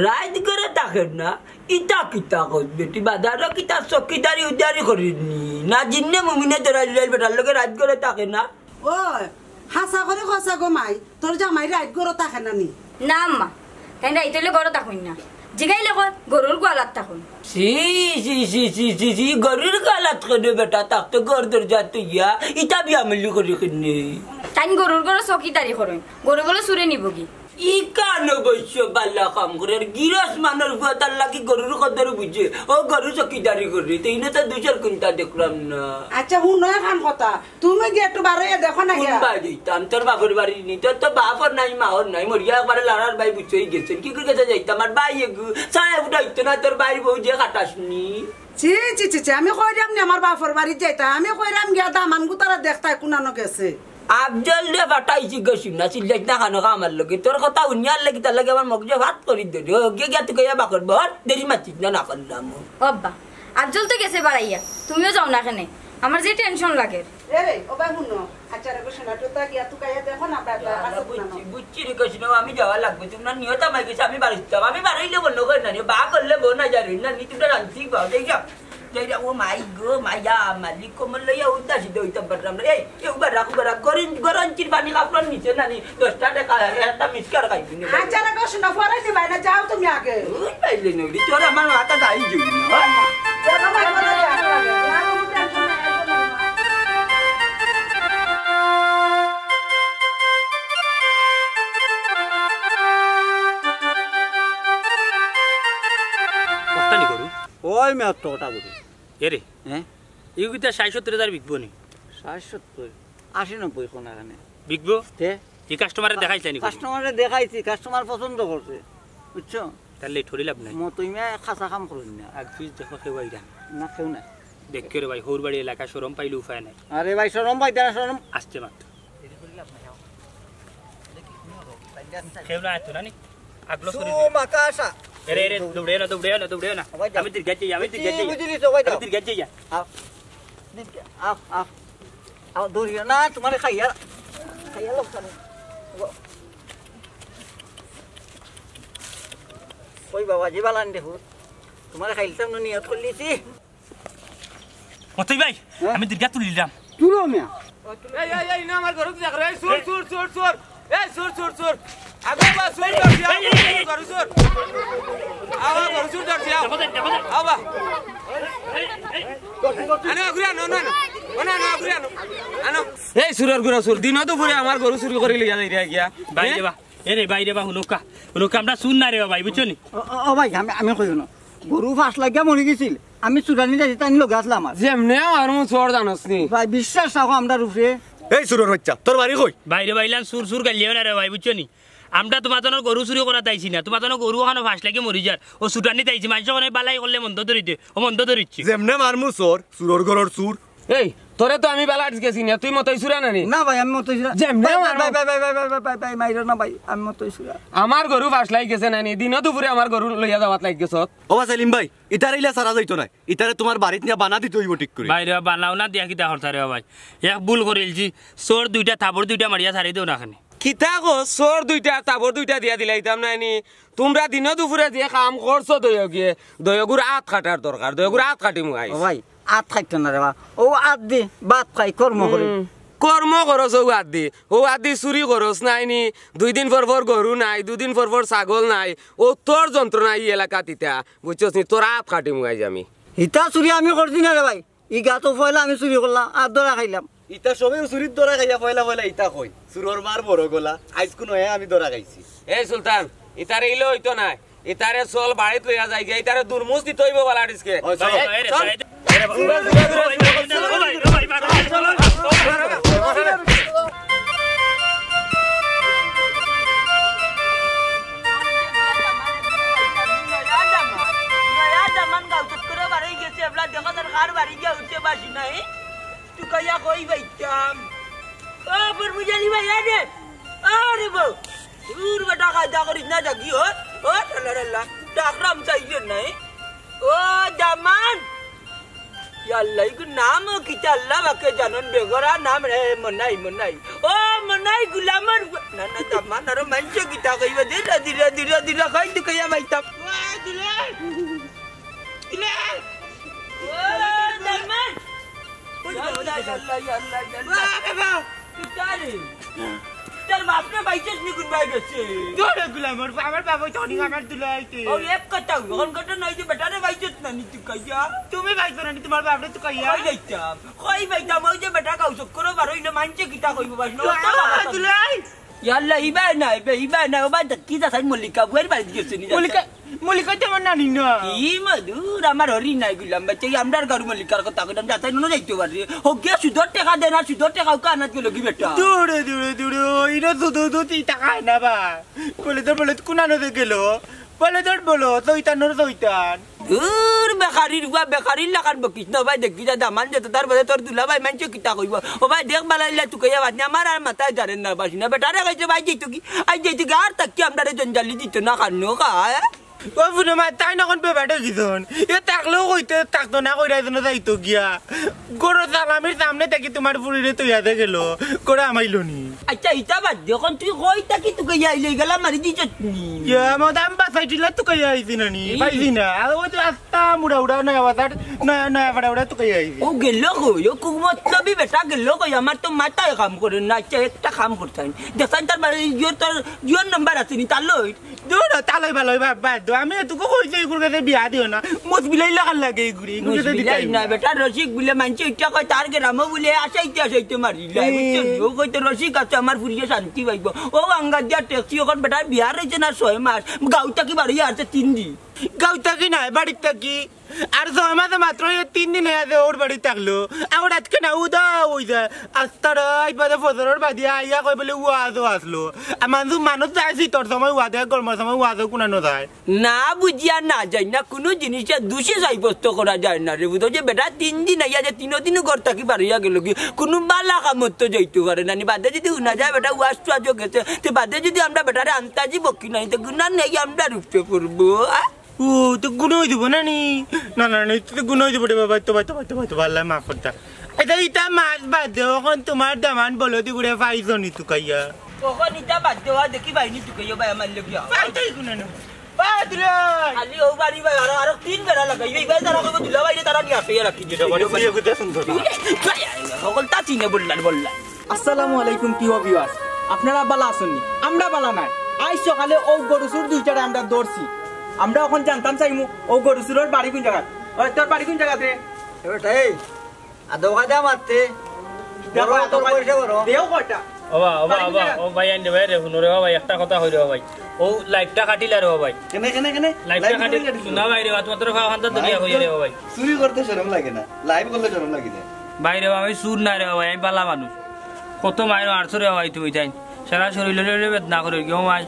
রাইত করে থাকেন না ইটা কিতা কর বেটি বাজারও কিতা চকিদারি উদারি করিনি না জিন্নে মুমিনে তোরা বেটার লগে রাইত করে থাকে না ও হাসা করে খসা গো মাই তোর জামাই রাইত গরো থাকে না নি না আম্মা তাই রাইতইলে গরো থাকুন না জিগাইলে কয় গরুর গোয়ালাত থাকুন সি গরুর গালাত করে বেটা তাকতে গর দরজা তুইয়া ইটা বি আমলি করি কিনে তাই গরুর গরো চকিদারি করেন গরুগুলো চুরে নিব কি ই কান বৈশ্য বাল্লা কাম করে গিরস মানের তার লাগি গরুর কদর বুঝে ও গরু চকিদারি করি তো ইনে তো দুশোর কুন্তা দেখলাম না আচ্ছা হুন খান কথা তুমি গিয়ে একটু বারে দেখো না গিয়া যাইতাম তোর বাপের বাড়ি নি তোর তো বাপর নাই মাহর নাই মরিয়া একবারে লাড়ার ভাই বুঝেই গেছেন কি করে গেছে যাইতাম আর ভাই এগু সাড়ে উঠাইতো না তোর ভাই বউ যে কাটাসনি চি আমি কইরাম নি আমার বাপর বাড়ি যাইতা আমি কইরাম গিয়া দামান গুতারা দেখতাই কুনানো গেছে আফজল রে বাটাইছি গছি না সিলেট না খানো আমার লগে তোর কথা উনিয়ার লাগি তার লাগে আমার মগজে ভাত করি দে গে গিয়া তুই কইয়া বাকর বর দেরি মাছিস না না করলাম অব্বা আফজল তো গেছে বাড়াইয়া তুমিও যাও না এখানে আমার যে টেনশন লাগে রে ওবা শুনো আচার গোছনা তো তা গিয়া তুই কাইয়া দেখো না বাবা আছে বুঝছি বুঝছি রে গছি না আমি যাওয়া লাগবে তোমরা নিয়ত আমায় গেছে আমি বাড়ি যাব আমি বাড়াইলে বন্ধ করে না বা করলে বউ না জানি না নি তোমরা রান্তি বাও দেখ যা Jadi oh my god, Maya, Malik, kau melaya udah sih doi tempat ramai. Barak goran ciri bani kaplan ni cina ni. Terus ada kaya ada miskar kayak gini. আচার গোছনা পরে দিবাই না যাও তুমি আগে Baik le ni, tu orang mana ada kayu juga. দেখো ভাই বলে না কোনো টেনশন নাই কষ্ট নি করু ওই মেয়ে তো ওটা করি এরে হ্যাঁ ইউকিটা ৬৭,০০০ বিকবো নি ৬৭ ৮০-৯০ কোন এখানে বিকবো তে এই কাস্টমারে দেখাইছে নি কাস্টমারে দেখাইছি কাস্টমার পছন্দ করছে বুঝছো তাহলে ঠরি লাভ নাই মই তুমি খাসা কাম করুন না আগ পিস দেখো খেওয়াই গান না কেউ না দেখকে রে ভাই হৌরবাড়ি এলাকা শরম পাইলে উপায় নাই আরে ভাই শরম ভাই দেনা শরম আসছে মাত্র খেও না এত না নি আগলো করে ও মাকাশা এরে এরে দৌড়ে না আমি তির গেছি বুঝলি তো ভাই আমি তির গেছি আও আও আও আও দৌড়ি না তোমারে খাইয়া লোক চলে কই বাবা জিবালান দেখো তোমারে খাইলতাম না নিয়ত করলিছি মতই ভাই আমি তির গেছি তুলিলাম তুলো মিয়া এই না আমার ঘরে দেখ রে সুর এই সুর আগে বা সুর দরছি ঘরে সুর আবা ঘরে সুর দরছি আবা আনো ঘুরে আনো না ঘুরে আনো এই সুরের গুড়া সুর দিন তো পুরে আমার গরু চুরি করে লিয়া যাই গিয়া বাইরে বা হুনুকা আমরা শুন না রে ভাই বুঝছো নি ও ভাই আমি কইও না গরু ফাঁস লাগিয়া মরি গেছিল আমি চুরানি যাই তাই লগে আসলাম আর যেমনে আর মু চোর জানোস নি ভাই বিশ্বাস রাখো আমরা রূপে এই সুরের বাচ্চা তোর বাড়ি কই বাইরে বাইলাম সুর গালিও না রে ভাই বুঝছো নি আমরা তোমার জন্য গরু চুরি করা তাইছি না তোমার জন্য গরু ওখানে ফাঁস লাগে মরি যার ও সুটানি তাইছি মানুষ ওখানে বালাই করলে মন্দ ধরিতে ও মন্দ ধরিচ্ছি যেমনে মারমু চোর সুরের ঘরের চুর এই তোরে তো আমি বেলা গেছি না তুই মতই সুরা নানি না ভাই আমি মতই যেমনে ভাই মাইরো না ভাই আমি মতই সুরা আমার গরু ফাঁস লাগ গেছে নানি দিন দুপুরে আমার গরু লইয়া যাওয়াত লাগ গেছ ও সেলিম ভাই ইতারে ইলা সারা যাইতো না ইতারে তোমার বাড়িতে নিয়ে বানা দিতে হইব ঠিক করে বাইরে বানাও না দিয়া কিতা হরতা রে ভাই এক ভুল করিলছি চোর দুইটা থাপড় দুইটা মারিয়া ছাড়ি দেও না খানি কিতা গো চোর দুইটা তাবর দুইটা দিয়া দিলাইতাম নাইনি তোমরা দিন দুপুরে যে কাম করছো দয়গুর আত কাটার দরকার দয়গুর আত কাটি মুগাই ও ভাই আত খাইতো না রে বা ও আত দি বাত খাই কর্ম করে কর্ম করস ও আদি চুরি করস নাইনি 2 দিন পর গরু নাই 2 দিন পর ছাগল নাই ও তোর যন্ত্রণা এই এলাকা তিতা বুঝছস নি তোর আত কাটি মুগাই আমি ইটা চুরি আমি করছি না রে ভাই ই গাতো পয়লা আমি চুরি করলাম আর ধরা খাইলাম ইতা সবে চুরির দরা খাইয়া পয়লা ইতা কই সুরর মার বড় গলা আইজ কোন আমি দরা খাইছি এই সুলতান ইতারে ইলো হইতো না ইতারে চল বাড়িত লইয়া যাই গে ইতারে দুরমুজ দিতে হইব বালা ডিসকে Kaya ko ibaitam. Bermujali bayane. Are bo. Dur bata ka dakarit na dagi ho. Lala. Dakram sayon na eh. Oh, daman. Yalla iku naam kita Allah bakke janon begora naam re Monai. Oh, Monai gulamar. Nana daman aro manche kita kaiwa dira kai tu kaya baitam. Wah, dile. Oh, daman. चल बापने बाईचेस निघून bye गए जोरे गुलामर আমার বাবা Tony আমার দুলাইতে ও এক কথা এখন কথা নাই যে বেটারে বাইচেস না নি তুই কইয়া তুমি বাইছ না তোমার বাপরে তো কইয়া কই যাইতাম কই বাইতাম ওই যে বেটা কাউ চক্কর বারইলে মানছে কিটা কইব বাস না দুলাই ইয়াল্লা ইবা না ওবা কিটা সাই মল্লিকা বুয়ার বাড়ি গেছে নি মল্লিকা তেমন নানি না কি মধুর আমার হরি নাই গুলাম বাচ্চা আমরার গাড়ি মল্লিকার কথা কইতাম যাতাই ন যাইতে পারি ও গে সুদর টাকা দেনা সুদর টাকা কানাত গেল কি বেটা দূরে ইনো দুদু টাকা না বা বলে কুনানো দে গেল বলে বলো চৈতানোর চৈতান দূর বেকারির গুয়া বেকারির লাগান বকিস না ভাই দেখি যা দামান যেত তার বাদে তোর দুলা ভাই মানছে কিতা কইব ও ভাই দেখ বালাইলা তুই কইয়া বাদ আমার আর মাথায় ধরেন না বাসি না বেটারে কইছে ভাই যেত কি আই যেত কি আর তাকি আমরা জঞ্জালি দিত না খানো খায় ও বুনো মা তাই নখন বেবাটা গিজন এ তাকলেও কইতে তাকতো না কইরা যেন যাইতো গিয়া গরো সালামির সামনে থেকে তোমার পুরিরে তো ইয়াদে গেল করে আমাইলো নি আচ্ছা ইটা বাদ যখন তুই কই তাকি তুই কইয়া আইলে গেলা মারি দিছত নি ইয়া মাদাম বাসাইটিলা তো কইয়া আইছি না নি পাইছি না আর ওই তো আস্তা মুড়া উড়া না আওয়াজ না না বড় বড় তো কইয়া আইছি ও গেল কই ও কুমত তবি বেটা গেল কই আমার তো মাথায় কাম করে না আচ্ছা একটা কাম করতেন দেখেন তার মানে তোর নাম্বার আছে নি তার লই দূর তালাই ভালোই বাবা আমি তোকে কইছি এগুর কাছে বিয়া দিও না মত বিলাই লাগাল লাগে এগুরি এগুর কাছে দিতাই না বেটা রসিক বলে মানছে ইচ্ছা কয় তার গ্রামে বলে আসাইতে মারিলা বুঝছেন ও কইতে রসিক আছে আমার ফুরিয়ে শান্তি পাইব ও আঙ্গা দিয়া ট্যাক্সি ওখান বেটা বিয়া রয়েছে না 6 মাস গাউটা কি বাড়ি আছে 3 দিন গাউটা কি নাই বাড়ি থাকি আর 6 মাসে মাত্র 3 দিন আছে ওর বাড়ি থাকলো আমার আজকে না উদা ওই যায় আস্তারা আইবাদে ফজরের বাদি আইয়া কই বলে ওয়াজও আসলো মানুষ যাইছি তোর সময় ওয়াদে গরমের সময় ওয়াজও কোনানো যায় না বুঝিয়া না যায় না কোনো জিনিসের দোষে সাব্যস্ত করা যায় না রে বুঝো যে বেটা 3 দিন আইয়া যে 3 দিন ঘর থাকি বাড়িয়া গেল কি কোনো বালা কামত তো যাইতে পারে না বাদে যদি উনা যায় বেটা ওয়াজ টাজও গেছে তো বাদে যদি আমরা বেটারে আনতাজি বকি নাই তো গুনা নেই আমরা রুখতে পড়বো ও তো গুণ হয়ে দিব না নি না না না তো গুণ হয়ে দিব রে বাবা তো ভালো মাফ করতা এটা ইটা মাছ বাদ দে এখন তোমার দামান বলো দি গুড়ে পাইছো নি তো কাইয়া কখন ইটা বাদ দেওয়া দেখি বাইনি তুকে ভাই আমার লগিয়া পাইতাই গুণ না পাদ্রে খালি ও বাড়ি ভাই আর 3 বেলা লাগাই এই ভাই তারা কইবো দুলা ভাই তারা নিয়ে আসে রাখি যেটা বড় বিয়ে করতে সুন্দর সকল তা চিনে বললাম আসসালামু আলাইকুম প্রিয় ভিউয়ার্স আপনারা বালা আছেননি আমরা বালা নাই আজ সকালে ও গরুসুর দুইটারে আমরা দৌড়ছি আমরা এখন জানতাম চাইমু ও গরুসুরের বাড়ি কোন জায়গা ওই তোর বাড়ি কোন জায়গাতে এবারে এই আদো গাদা মারতে দেখো এত পয়সা বড় দেও কয়টা ও ভাই আনবে ভাই রে হুনরে ভাই একটা কথা কই রে ভাই ও লাইভটা কাটিলা রে ভাই কেনে লাইভটা কাটি না ভাই রে মাত্র খাওয়ান্ত দুনিয়া কই রে ভাই চুরি করতে শরম লাগে না লাইভ করলে শরম লাগে না ভাই রে ভাই সুর না রে ভাই আমি বালা মানুষ কত মাইর 800 রে ভাই তুই তাই সারা শরীরে বেদনা করে কি ও ভাই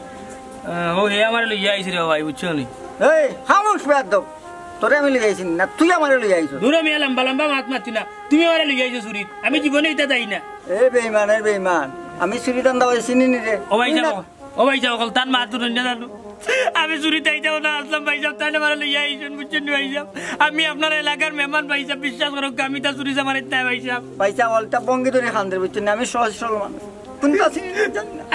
ও হে আমার লইয়া আইছি রে ভাই বুঝছো নি এই খামোশ বেদ তোরে আমি লইয়াইছি না তুই আমারে লইয়াইছো দূরে মিয়া লম্বা লম্বা মাত মাতি না তুমি আমারে লইয়া আইছো সুরিত আমি জীবনে এটা যাই না এই বেঈমান আমি চুরি দান্দা হইছি নি রে ও ভাই যাও কল তান মাত দুন না জানো আমি চুরি তাই যাও না আসলাম ভাই সাহেব তাই আমারে লইয়া আইছেন বুঝছেন ভাই সাহেব আমি আপনার এলাকার মেহমান ভাই সাহেব বিশ্বাস করো আমি তা চুরি জামারে তাই ভাই সাহেব পয়সা বলতা বঙ্গি ধরে খান্দে বুঝছেন আমি সহজ সরল মানুষ কোনটা চিনি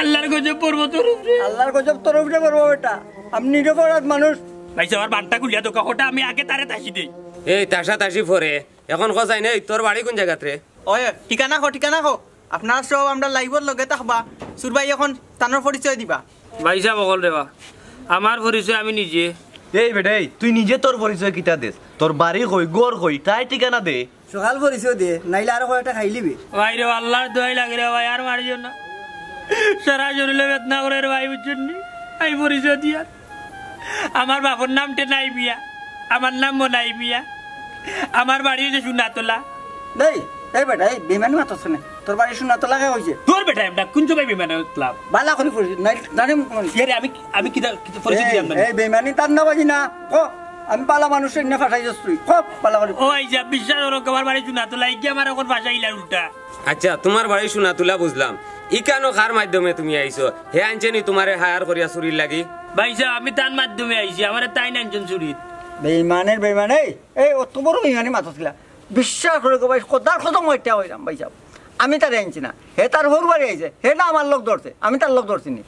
আল্লাহর গজব পড়বো তোর উপরে আল্লাহর গজব তোর উপরে পড়বো বেটা আমি নিরপরাধ মানুষ ভাই সাহেব আর বানটা খুলিয়া তো কাকটা আমি আগে তারে তাসি দেই এই তাসি পরে এখন খোঁজাই নেই তোর বাড়ি কোন জায়গাতে রে ওই ঠিকানা কো আপনারা সব আমরা লাইভর লগে থাকবা সুরবাই এখন তানোর পরিচয় দিবা ভাই সাহেব বল রে বা আমার পরিচয় আমি নিজে এই বেটা এই তুই নিজে তোর পরিচয় কিটা দেস তোর বাড়ি কই গোর কই তাই ঠিকানা দে সকাল পরিচয় দে নাইলে আর কয়টা খাই লিবি ভাই রে আল্লাহর দোয়াই লাগে রে ভাই আর মারিও না সারা শরীরে বেদনা করে রে ভাই বুঝছেন নি এই পরিচয় দিয়া আমার বাবার নামটা নাই বিয়া আমার নাম নাই বিয়া আমার বাড়ি হচ্ছে সোনাতলা এই বেটা এই বেমানি মাত আছে না তোর বাড়ি সোনাতলা কে হইছে তোর বেটা আমরা কোন জবাই বিমান ক্লাব বালা করে পরিচয় নাই জানি এরে আমি কি পরিচয় দিলাম না এই বেমানি তার না বাজি না কো আমি পালা মানুষের না ফাটাই যাস তুই খুব পালা করে ও এই যা বিশ্বাস করো আমার বাড়ি সোনাতলা কি আমার এখন ভাষা ইলা উল্টা আচ্ছা তোমার বাড়ি সোনাতুলা বুঝলাম ইকানো কার মাধ্যমে তুমি আইছো হে আনছেনি তোমারে হায়ার করিয়া চুরির লাগি ভাই সাহেব আমি তার মাধ্যমে আইছি আমার তাই নানজন চুরিত বেইমান এই অত বড় বেইমানি মাথা ছিল বিশ্বাস করে গো ভাই খোদার খতম হইতা হইলাম ভাই সাহেব আমি তার আনছি না হে তার হোর বাড়ি আইছে হে না আমার লোক ধরছে আমি তার লোক ধরছি নি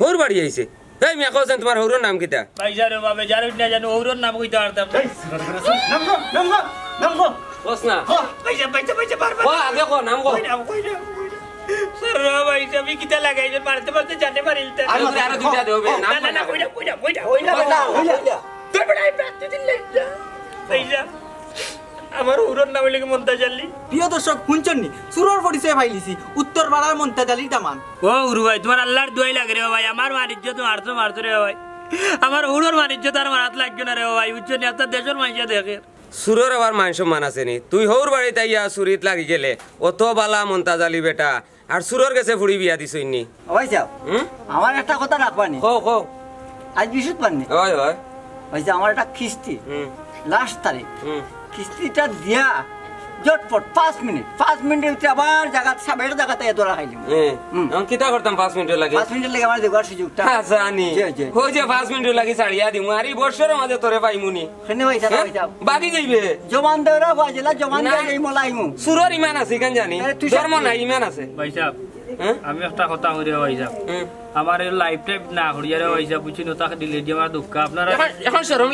হোর বাড়ি আইছে এই মিয়া কোছেন তোমার হোরের নাম কিটা ভাই সাহেব বাবা জানো না জানো হোরের নাম কইতে পারতাম নাম গো বস না ভাই সাহেব বারবার ও আগে কো নাম কো স্যার ভাই সাহেব আমি কিটা লাগাইছে মারতে জানে পারিলতা আরো দুইটা দেবে নাম না কইরা হইলা বেটা তোর বড় আই প্রাপ্তি দিন লাগা ভাই সাহেব আমার উড়ন নাম লিখে মন্তাজ আলী প্রিয় দর্শক শুনছেন সুরর পরিচয় পাইলিছি উত্তর পাড়ার মন্তাজ আলী দামান ও উরু ভাই তোমার আল্লাহর দোয়াই লাগে রে ভাই আমার বাণিজ্য তো মারছো রে ভাই আমার উড়োর বাণিজ্য তার মারাত লাগবে না রে ভাই বুঝছো নি আপনার দেশের মানুষ দেখে সুরের আবার মান সম্মান আছে নি তুই হৌর বাড়িতে ইয়া সুরিত লাগি গেলে অত বালা মন্তাজ আলী বেটা আর সুরের কাছে ফুড়ি বিয়া দিছই নি ভাই সাহেব আমার একটা কথা রাখবানি কো আজ বিশুত পাননি হয় ভাইজা আমার একটা কিস্তি লাস্ট তারিখ কিস্তিটা দিয়া জটপট 5 মিনিটের ভিতরে আবার জায়গা সাবের জায়গাতে দৌড়া খাইলাম আমি কিতা করতাম 5 মিনিটের লাগে 5 মিনিটের লাগে আমার দেবার সুযোগটা জানি হই যে 5 মিনিটের লাগে ছাড়িয়া দিমু আর এই বছরের মাঝে তোরে পাইমুনি কেন ভাইজা বাকি যাইবে জমান দেওরা বাজলা জমান দেই মলাইমু সুরর ইমান আছে কেন জানি ধর্ম নাই ইমান আছে ভাই সাহেব আমি একটা কথা করি ভাই সাহেব আমার এই লাইফ টাইম না করিয়া রে ভাই সাহেব বুঝিনো তাকে দিলে দিয়ে আমার দুঃখ আপনারা এখন শরম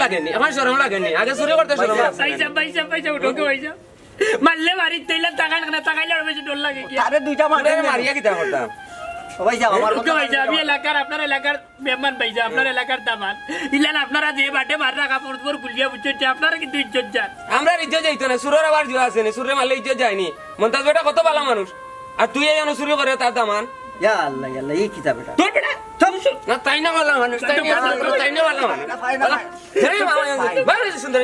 লাগেনি আগে চুরি করতে শরম লাগে ভাই সাহেব উঠোকে ভাই সাহেব মারলে মারি তৈলা তাকাইলে আর বেশি ডর লাগে কি আরে দুইটা মারিয়া কিতা করতাম ভাইজা আমার আমি এলাকার আপনার এলাকার মেহমান ভাইজা আপনার এলাকার দামান ইলান আপনারা যে বাটে মার রাখা পড়তবর কুলিয়া বুঝছে আপনারা কিন্তু ইজ্জত যান আমরা ইজ্জত যাইতো না সুরের আবার জোয়া আছে না সুরে মারলে ইজ্জত যায়নি মন্তাজ বেটা কত ভালো মানুষ আর তুই এই চুরি করে তার দামান ইয়া আল্লাহ এই কিতা বেটা তোর বেটা না তাই না ভালো মানুষ তাই না ভালো মানুষ হেই মামা ভালো সুন্দর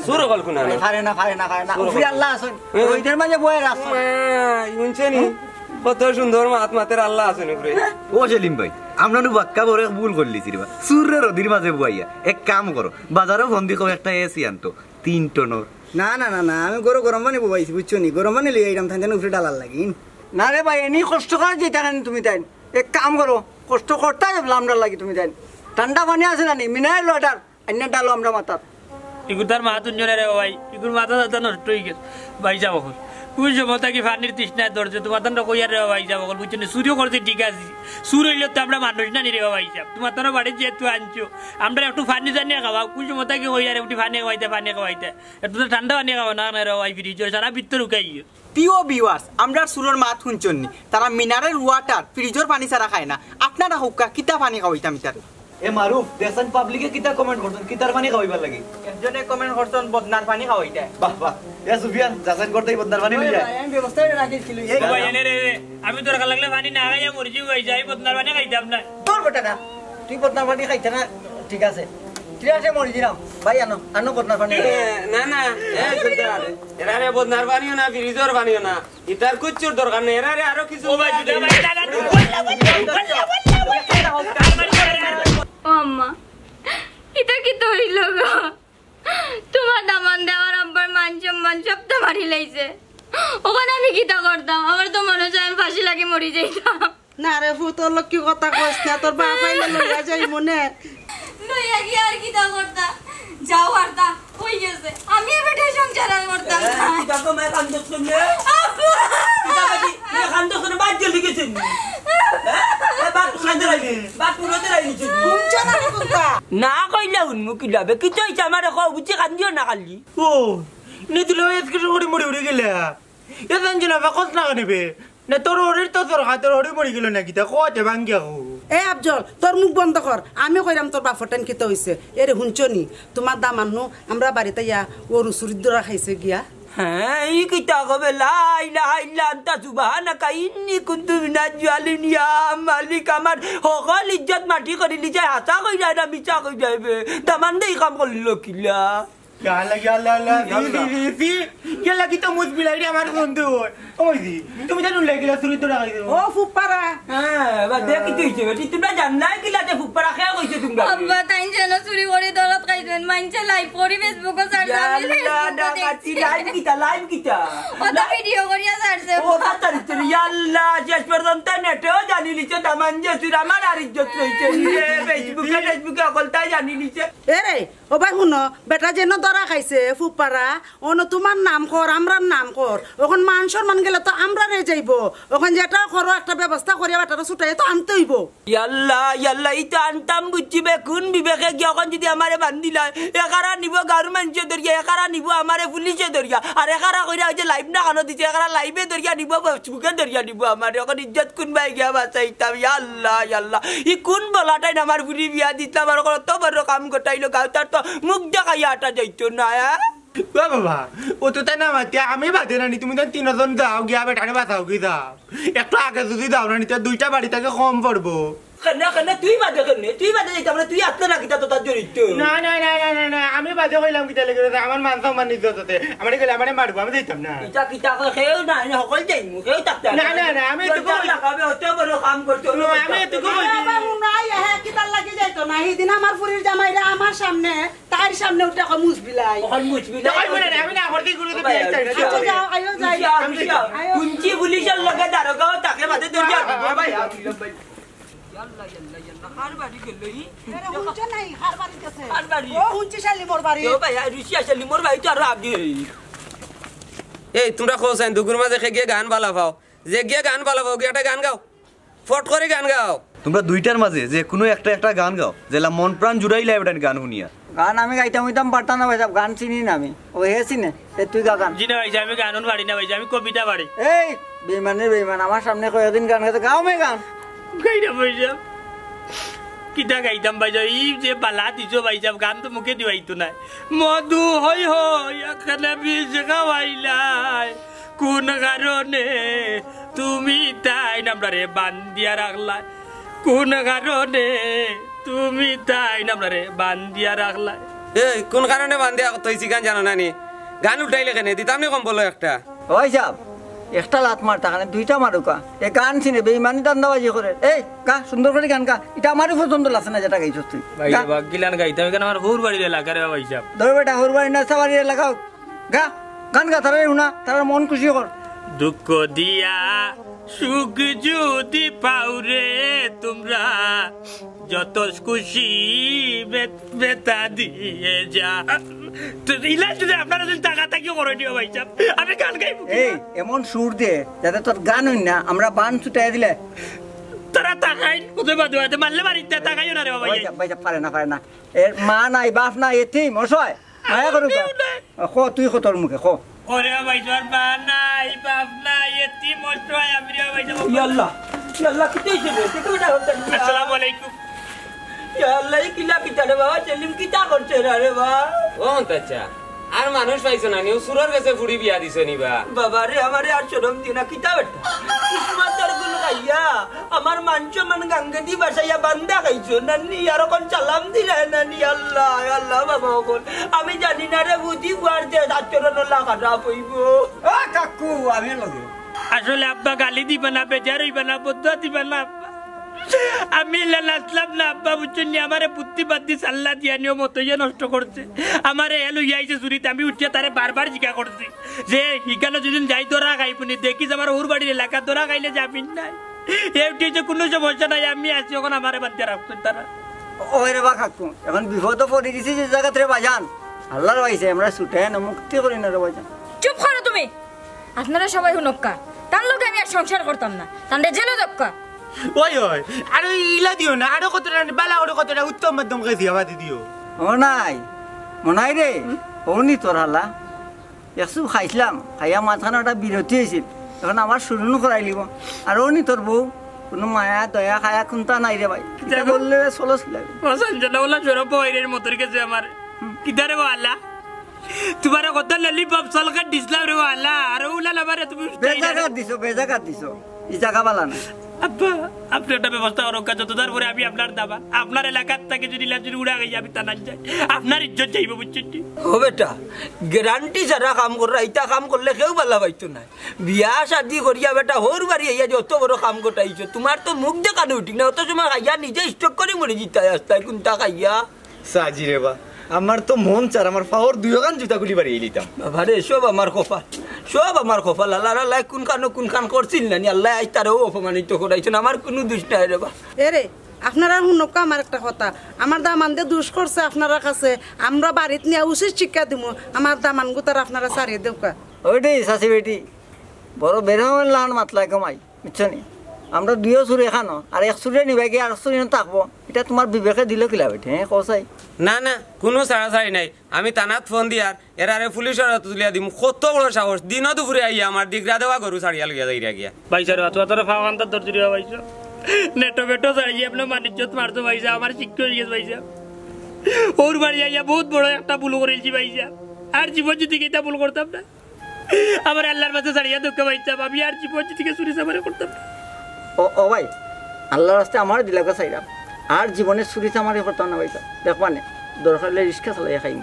সুর গল কোনা পারে না উফি আল্লাহ আছেন ওইটার মাঝে বয়ে রাখ শুনছেনি কত সুন্দর মাতের আল্লাহ আছেন উপরে ও সেলিম ভাই আমরা বাক্কা বড় ভুল করলিছি রে সুরের অধীর মাঝে বুয়াইয়া এক কাম করো বাজারও বন্দি করে একটা এসি আনতো 3 টনের না আমি গরম পানি বইছি বুঝছো নি গরম পানি লিয়ে আইলাম থানতে উপরে ডালার লাগি না রে ভাই এনি কষ্ট করে যেটা তুমি তাই এক কাম করো কষ্ট করতে আমরা লাগি তুমি তাই ঠান্ডা পানি আছে না নি মিনারেল ওয়াটার আইনা ডালো আমরা মাথার ইগুতার মা তুঞ্জনে রে ভাই ইগুর মাথা দাদা নষ্ট হয়ে গেছে ভাই যাবো কোন সময় কি ফানির তৃষ্ণায় ধরছে তোমার তো কইয়া রে ভাই যাবো বুঝছো সুরিও করছে ঠিক আছে সুর হইলে তো আমরা মানুষ না নি রে ভাই সাহেব তোমার তো বাড়ি যেহেতু আনছো আমরা একটু ফানি জানিয়ে খাওয়া কোন সময় কি কইয়া রে একটু ফানি খাওয়াইতে একটু তো ঠান্ডা পানি খাওয়া না রে ভাই ফ্রিজের সারা ভিতর উকাই প্রিয় ভিউয়ার্স আমরা সুরর মাত শুনছনি তারা মিনারেল ওয়াটার ফ্রিজের পানি ছাড়া খায় না আপনারা হুক্কা কিতা পানি খাওয়াইতাম তারে এ মারুফ দেশন পাবলিকে কিতা কমেন্ট করতেন কিতার পানি খাওয়াইবার লাগে একজনে কমেন্ট করছেন বদনার পানি খাওয়াইতা বাহ এ সুফিয়ান যাচাই করতেই বদনার পানি লইয়া আমি ব্যবস্থা রাখিছিল ভাই এনে রে আমি তোর লাগলে পানি না খাইয়া মরে যাই বদনার পানি খাইতাম না তোর বেটা না তুই বদনার পানি খাইতে না ঠিক আছে মরে দিলাম ভাই আনো বদনার পানি না এরা রে বদনার পানিও না ফ্রিজের পানিও না ইতার কুচ্চুর দরকার নেই এরা রে আরো কিছু ও আম্মা এটা কি তৈল গো তোমার দামান দেওয়ার আব্বার মান সম্মান সব তো মারি লাইছে ওখানে আমি কিতা করতাম আমার তো মনে হয় আমি ফাঁসি লাগে মরি যাইতাম না রে ফু তোর লোক কি কথা কইস না তোর বাপ আইলে লইয়া যাই মনে লইয়া কি আর কিতা করতা যাও আরতা কই গেছে আমি বেটা সংসার আর করতাম কিতা তো মে কান্দ শুনলে কিতা বাকি মে কান্দ শুনে বাদ জলদি গেছেন না কইলা উন্মুখী যাবে কি চাইছে আমার বুঝছি কান্দিও না কালি ও নিতুলো এসকে করে মরে উড়ে গেলে এ জানছিনা বাকস না নেবে না তোর ওরের তো তোর হাতের ওরে মরে গেল নাকি তা কতে ভাঙ্গিয়া হো এ আফজল তোর মুখ বন্ধ কর আমি কইরাম তোর বাপর টাইম কিতা হইছে এরে হুনচনি তোমার দামান্নু আমরা বাড়িতে ইয়া ও রুসুরিদ্দরা খাইছে গিয়া হ্যাঁ এই কিতা কবে লা ইলাহা ইল্লা আনতা সুবহানাকা ইন্নী কুনতু মিনাজ জালিমিন ইয়া মালিক আমার সকল ইজ্জত মাটি করে লিজাই হাসা কই যায় না মিছা কই যাইবে দামান দেই কাম করলিল কিলা ইয়াল্লা কেলা কি তো মুজ বিলাইডি আমার বন্ধু ওই দি তুমি জানো লাগিলা চুরি তো রাখাই ও ফুপারা হ্যাঁ বা দেখ কি হইছে বেটি তোমরা জানলাই কিলাতে ফুপারা খেয়া কইছে তোমরা আব্বা তাই যেন চুরি করে দরদ খাইছেন মাইনছে লাইভ করি ফেসবুকে সার্চ আমি লাইভ কিতা ওটা ভিডিও করিয়া সার্চে ও তাড়াতাড়ি চুরি ইয়াল্লা শেষ পর্যন্ত নেটেও জানি লিছে দামান যে চুরি আমার আর ইজ্জত রইছে ফেসবুকে অকলটাই জানি লিছে এ রে ও ভাই শুনো বেটা যেন দরা খাইছে ফুপারা অন তোমার নাম কর আমরার নাম কর ওখন মান সম্মান গেলে তো আমরা রে যাইব ওখান যেটা করো একটা ব্যবস্থা করিয়া বেটাটা ছুটাই তো আনতে হইব ইয়াল্লা ইটা আনতাম বুঝছিবে কোন বিবেকে গিয়ে যদি আমারে বান্ধিলা একারা নিব গার্মেন্টসে ধরিয়া একারা নিব আমারে পুলিশে ধরিয়া আর একারা কইরা যে লাইভ না কানো দিছে একারা লাইভে ধরিয়া নিব ফেসবুকে ধরিয়া নিব আমারে এখন ইজ্জত কোন বাই গিয়া বাঁচাইতাম ইয়াল্লা ই কোন বলাটাই আমার বুড়ি বিয়া দিতাম আর কত বড় কাম গোটাইলো গাঁতার তো মুখ দেখাইয়া আটা যাইতো না বাবা ও তো তাই না মাতিয়া আমি বাদে নানি তুমি তো 3 জন যাও গিয়া বেটারে বাঁচাও কি যাও একটু আগে যদি দাও নানি তো দুইটা বাড়ি থেকে কম পড়বো কেনে তুই বাদে যাইতাম না তুই আসলে না কিতা তো তার জড়িত না না না না না না আমি বাদে কইলাম কিতা লাগে আমার মান সম্মান ইজ্জত হতে আমারে কইলে আমারে মারবো আমি যাইতাম না কিতা কিতা খেও না সকল যাইমু কেউ থাকতে না না না আমি তো লাগাবে অত বড় কাম করতে আমি তো নাই হ্যাঁ কিতা লাগি যাইতো না সেদিন আমার ফুরির জামাইরা আমার সামনে তার সামনে উঠে মুছবিলাই এখন মুছবি আমি না করতে গুলো তো আচ্ছা যাও আয়ো যাই কুঞ্চি পুলিশের লগে দারোগাও তাকে বাদে দরিয়া ভাই ইয়াল্লা ইয়াল্লা ইয়াল্লা কার বাড়ি গেল ই এরা হুঁচে নাই হার বাড়ি গেছে কার বাড়ি ও হুঁচে শালি মোর বাড়ি ও ভাই রুচি আসলি মোর ভাই তো আর আবদি এই তোমরা খোঁজেন দুগুর মাঝে গিয়ে গান বালা পাও যে গিয়ে গান বালা পাও গিয়ে একটা গান গাও ফট করে গান গাও তোমরা দুইটার মাঝে যে কোনো একটা গান গাও যেলা মন প্রাণ জুড়াইলা এবার গান শুনিয়া গান আমি গাইতাম হইতাম পারতাম না ভাই সাহেব, গান চিনি না আমি। ও হে চিনে এ তুই গা গান। জি না ভাই আমি গানন বাড়ি না ভাই আমি কবিতা বাড়ি। এই বেইমান আমার সামনে কয়েকদিন গান গাইতে গাও মে গান গাই না ভাই সাহেব কিটা গাইতাম ভাই সাহেব এই যে বালা দিছো ভাই সাহেব গান তো মুখে দিবাইতো না মধু হই হই এখানে বিষ খাওয়াইলাই কোন কারণে তুমি তাই নামরে বান্ধিয়া রাখলাই কোন কারণে তুমি তাই নামরে বান্ধিয়া রাখলাই। এই কোন কারণে বান্ধিয়া তৈছি গান জানো না নি গান উঠাইলে কেন দিতাম নি কম বলো একটা ওই সাহেব একটা লাত মারতা কারণে দুইটা মারুকা এ গান চিনে বেইমানি দান্দাবাজি করে। এই গা সুন্দর করে গান গা, এটা আমারই পছন্দ লাগছে না যেটা গাইছ তুই। ভাই বাগিলান গাইতাম কেন আমার হুর বাড়ির এলাকার ভাই সাহেব। ধর বেটা হুর বাড়ি না সাবাড়ি এলাকাও গা গান গা, তারা শুনা তারা মন খুশি কর। দুঃখ দিয়া সুখ যদি পাউরে তোমরা যত খুশি বেতা দিয়ে যা আপনারা যদি টাকা থাকিও করে দিও ভাই সাহেব আমি গান গাইব। এই এমন সুর দে যাতে তোর গান হই না আমরা বান ছুটাই দিলে তারা টাকাই কোথায় বাদে মারলে বাড়িতে টাকাইও না রে বাবা। ভাই পারে না এর মা নাই বাপ নাই এতিম অসহায় মায়া করুক। তুই তোর মুখে খো ওরে ভাই তোর মা নাই বাপ নাই এতিম অসহায় আমি রে ভাই সাহেব। ইয়াল্লাহ ইয়াল্লাহ কিতে ছেলে দেখো বেটা হতে আসসালামু আলাইকুম। ইয়াল্লাহ কিলা কিতা রে বাবা সেলিম কিতা করছে রে বাবা। ও আচ্ছা আর মানুষ পাইছো না নিউ সুরের কাছে ফুড়ি বিয়া দিছো নিবা বাবা রে আমারে আর শরম দিনা কিতা বেটা কিসমতের গুলো গাইয়া আমার মাংস মান গঙ্গা দি বাসাইয়া বান্দা খাইছো নানি আর কোন সালাম দিলা নানি আল্লাহ আল্লাহ বাবা কোন আমি জানি না রে বুদ্ধি গুয়ার দে আচরণ লাগাটা পইব। ও কাকু আমি লগে আসলে আব্বা গালি দিবে না বেজার হইবে না বদুয়া দিবে না আমি লাসলাম না আব্বা বুঝছেন আমারে বুদ্ধি বাদ্ধি সাল্লা দিয়া নিয়ম মতইয়া নষ্ট করছে আমারে এলো ইয়াইছে চুরিতে আমি উঠিয়া তারে বারবার জিজ্ঞা করছি যে হিকানো যেদিন যাই তোরা খাইপুনি দেখিস আমার ওর বাড়ির এলাকা তোরা খাইলে যাবিন নাই এটি যে কোনো সমস্যা নাই আমি আছি ওখানে আমারে বাদ রাখছেন তারা। ওই রে বা কাকু এখন বিপদ পড়ে গেছি যে জায়গাতে রে বাজান আল্লাহর পাইছে আমরা ছুটে না মুক্তি করি না রে বাজান। চুপ করো তুমি, আপনারা সবাই হুনক্কা তার লোকে আমি আর সংসার করতাম না তান্ডে জেলে দক্কা। ওই ওই আর ইলা দিও না আরো কতটা বালা করে কতটা উত্তম মাধ্যম খাইছি আবার দিও। ও নাই মনাই রে ওনি তোর হালা একটু খাইছিলাম খাইয়া মাঝখানে ওটা বিরতি হয়েছিল এখন আমার শুরু করাই লিব আর ওনি তোর বউ কোনো মায়া দয়া খায়া খুনতা নাই রে ভাই বললে চলো ছিলাম সঞ্জনা বলা সৌরভ বৈরের মতর গেছে আমার কিদারে বলা তোমার কত ললিপপ সলকার দিছিলাম রে বলা আর ওলা লামারে তুমি বেজাকাত দিছো এই জায়গা বালা না। আব্বা আপনি একটা ব্যবস্থা করো যত তারপরে আমি আপনার দাবা আপনার এলাকার থেকে যদি লাজুরি উড়া গেছি আমি তা না যাই আপনার ইজ্জত যাইব বুঝছেন। ও বেটা গ্যারান্টি ছাড়া কাম করা ইটা কাম করলে কেউ ভালো পাইতো না বিয়া শাদি করিয়া বেটা হোর বাড়ি আইয়া যত বড় কাম গোটাইছো তোমার তো মুখ দেখানো উঠি না অত সময় খাইয়া নিজে স্টক করে মরে জিতাই আসতাই কোনটা খাইয়া সাজি রে বা আমার তো মন চার আমার পাওয়ার দুই গান জুতা গুলি বাড়িয়ে লিতাম বাবারে সব আমার কপাল আল্লাহ আল্লাহ কোন খান করছিল না আল্লাহ আজ তারও অপমানিত করাইছেন আমার কোনো দোষ নাই রে বা। এরে আপনারা শুনক আমার একটা কথা আমার দামান দিয়ে দুষ করছে আপনারা কাছে আমরা বাড়িতে নিয়ে উচিত শিক্ষা দিব আমার দামান গুতার আপনারা সারিয়ে দেওকা। ওইটাই শাশি বেটি বড় বেরোমের লাহান মাতলা কমাই বুঝছো নি আমরা দুইও চুরি খানো আর এক চুরিয়ে নিবাই গিয়ে আর চুরি থাকবো এটা তোমার বিবেকে দিল কিলা বেটি হ্যাঁ কসাই না না কোনো ছাড়াছাড়ি নাই আমি থানাত ফোন দিয়ার এরারে পুলিশের তুলিয়া দিম কত বড় সাহস দিনও দুপুরে আইয়া আমার দিগরা দেওয়া গরু ছাড়িয়া লইয়া যাইরা গিয়া ভাইসার তোরা ফাওয়ান্তার দরজুরি ভাইসা নেটো বেটো চাইয়ে আপনার মানিজ্জত মারতো ভাইসা আমার শিক্ষা হয়ে গেছে ভাইসা ওর বাড়ি আইয়া বহুত বড় একটা ভুল করেছি ভাইসা আর জীবন যদি এটা ভুল করতাম না আমার আল্লাহর মাঝে ছাড়িয়া দুঃখ ভাইসা আমি আর জীবন যদি চুরি চামারে করতাম না। ও ভাই আল্লাহর রাস্তে আমার দিলাকে চাইলাম আর জীবনে চুরি চামারি করতাম না ভাইসা দেখবা নে দরকার হলে রিক্সা চালাই খাইম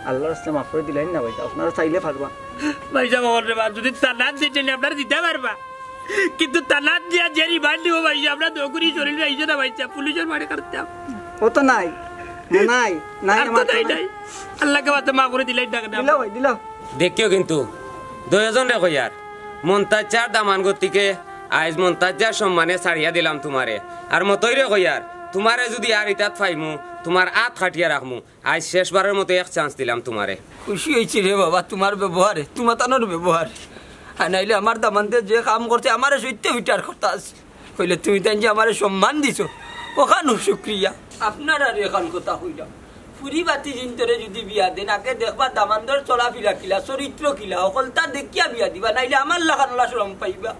আল্লাহর রাস্তে মাফ করে দিলেন না ভাইসা আপনারা চাইলে পারবা ভাইসা আমার রে যদি তালাক দিতে আপনারা দিতে পারবা কিন্তু তালাক দিয়া যে রিমান্ড দিব ভাইসা আমরা দৌড়ি শরীর রাইছে না ভাইসা পুলিশের মারে কাটতাম ও তো নাই নাই নাই আমার নাই আল্লাহকে বাতে মাফ করে দিলেন না দিলাও ভাই দিলাও দেখিও কিন্তু দুজন রে কইয়ার মন্তাজার দামান গতিকে আজ মন্তাজার সম্মানে ছাড়িয়া দিলাম তোমারে আর মতই রে কইয়ার তোমারে যদি আর ইতাত ফাইমু তোমার আত খাটিয়া রাখমু আজ শেষবারের মতো এক চান্স দিলাম তোমারে খুশি হয়েছি রে বাবা তোমার ব্যবহারে তোমার তানোর ব্যবহার আর নাইলে আমার দামানতে যে কাম করছে আমার সত্য বিচার করতে আছে কইলে তুমি তাই যে আমার সম্মান দিছো ওখানো শুক্রিয়া আপনার আর এখান কথা হইলাম ফুরি বাতি জিন্তরে যদি বিয়া দেন আগে দেখবা দামানদের চলাফিরা কিলা চরিত্র কিলা অকল তা দেখিয়া বিয়া দিবা নাইলে আমার লাগানোলা শ্রম পাইবা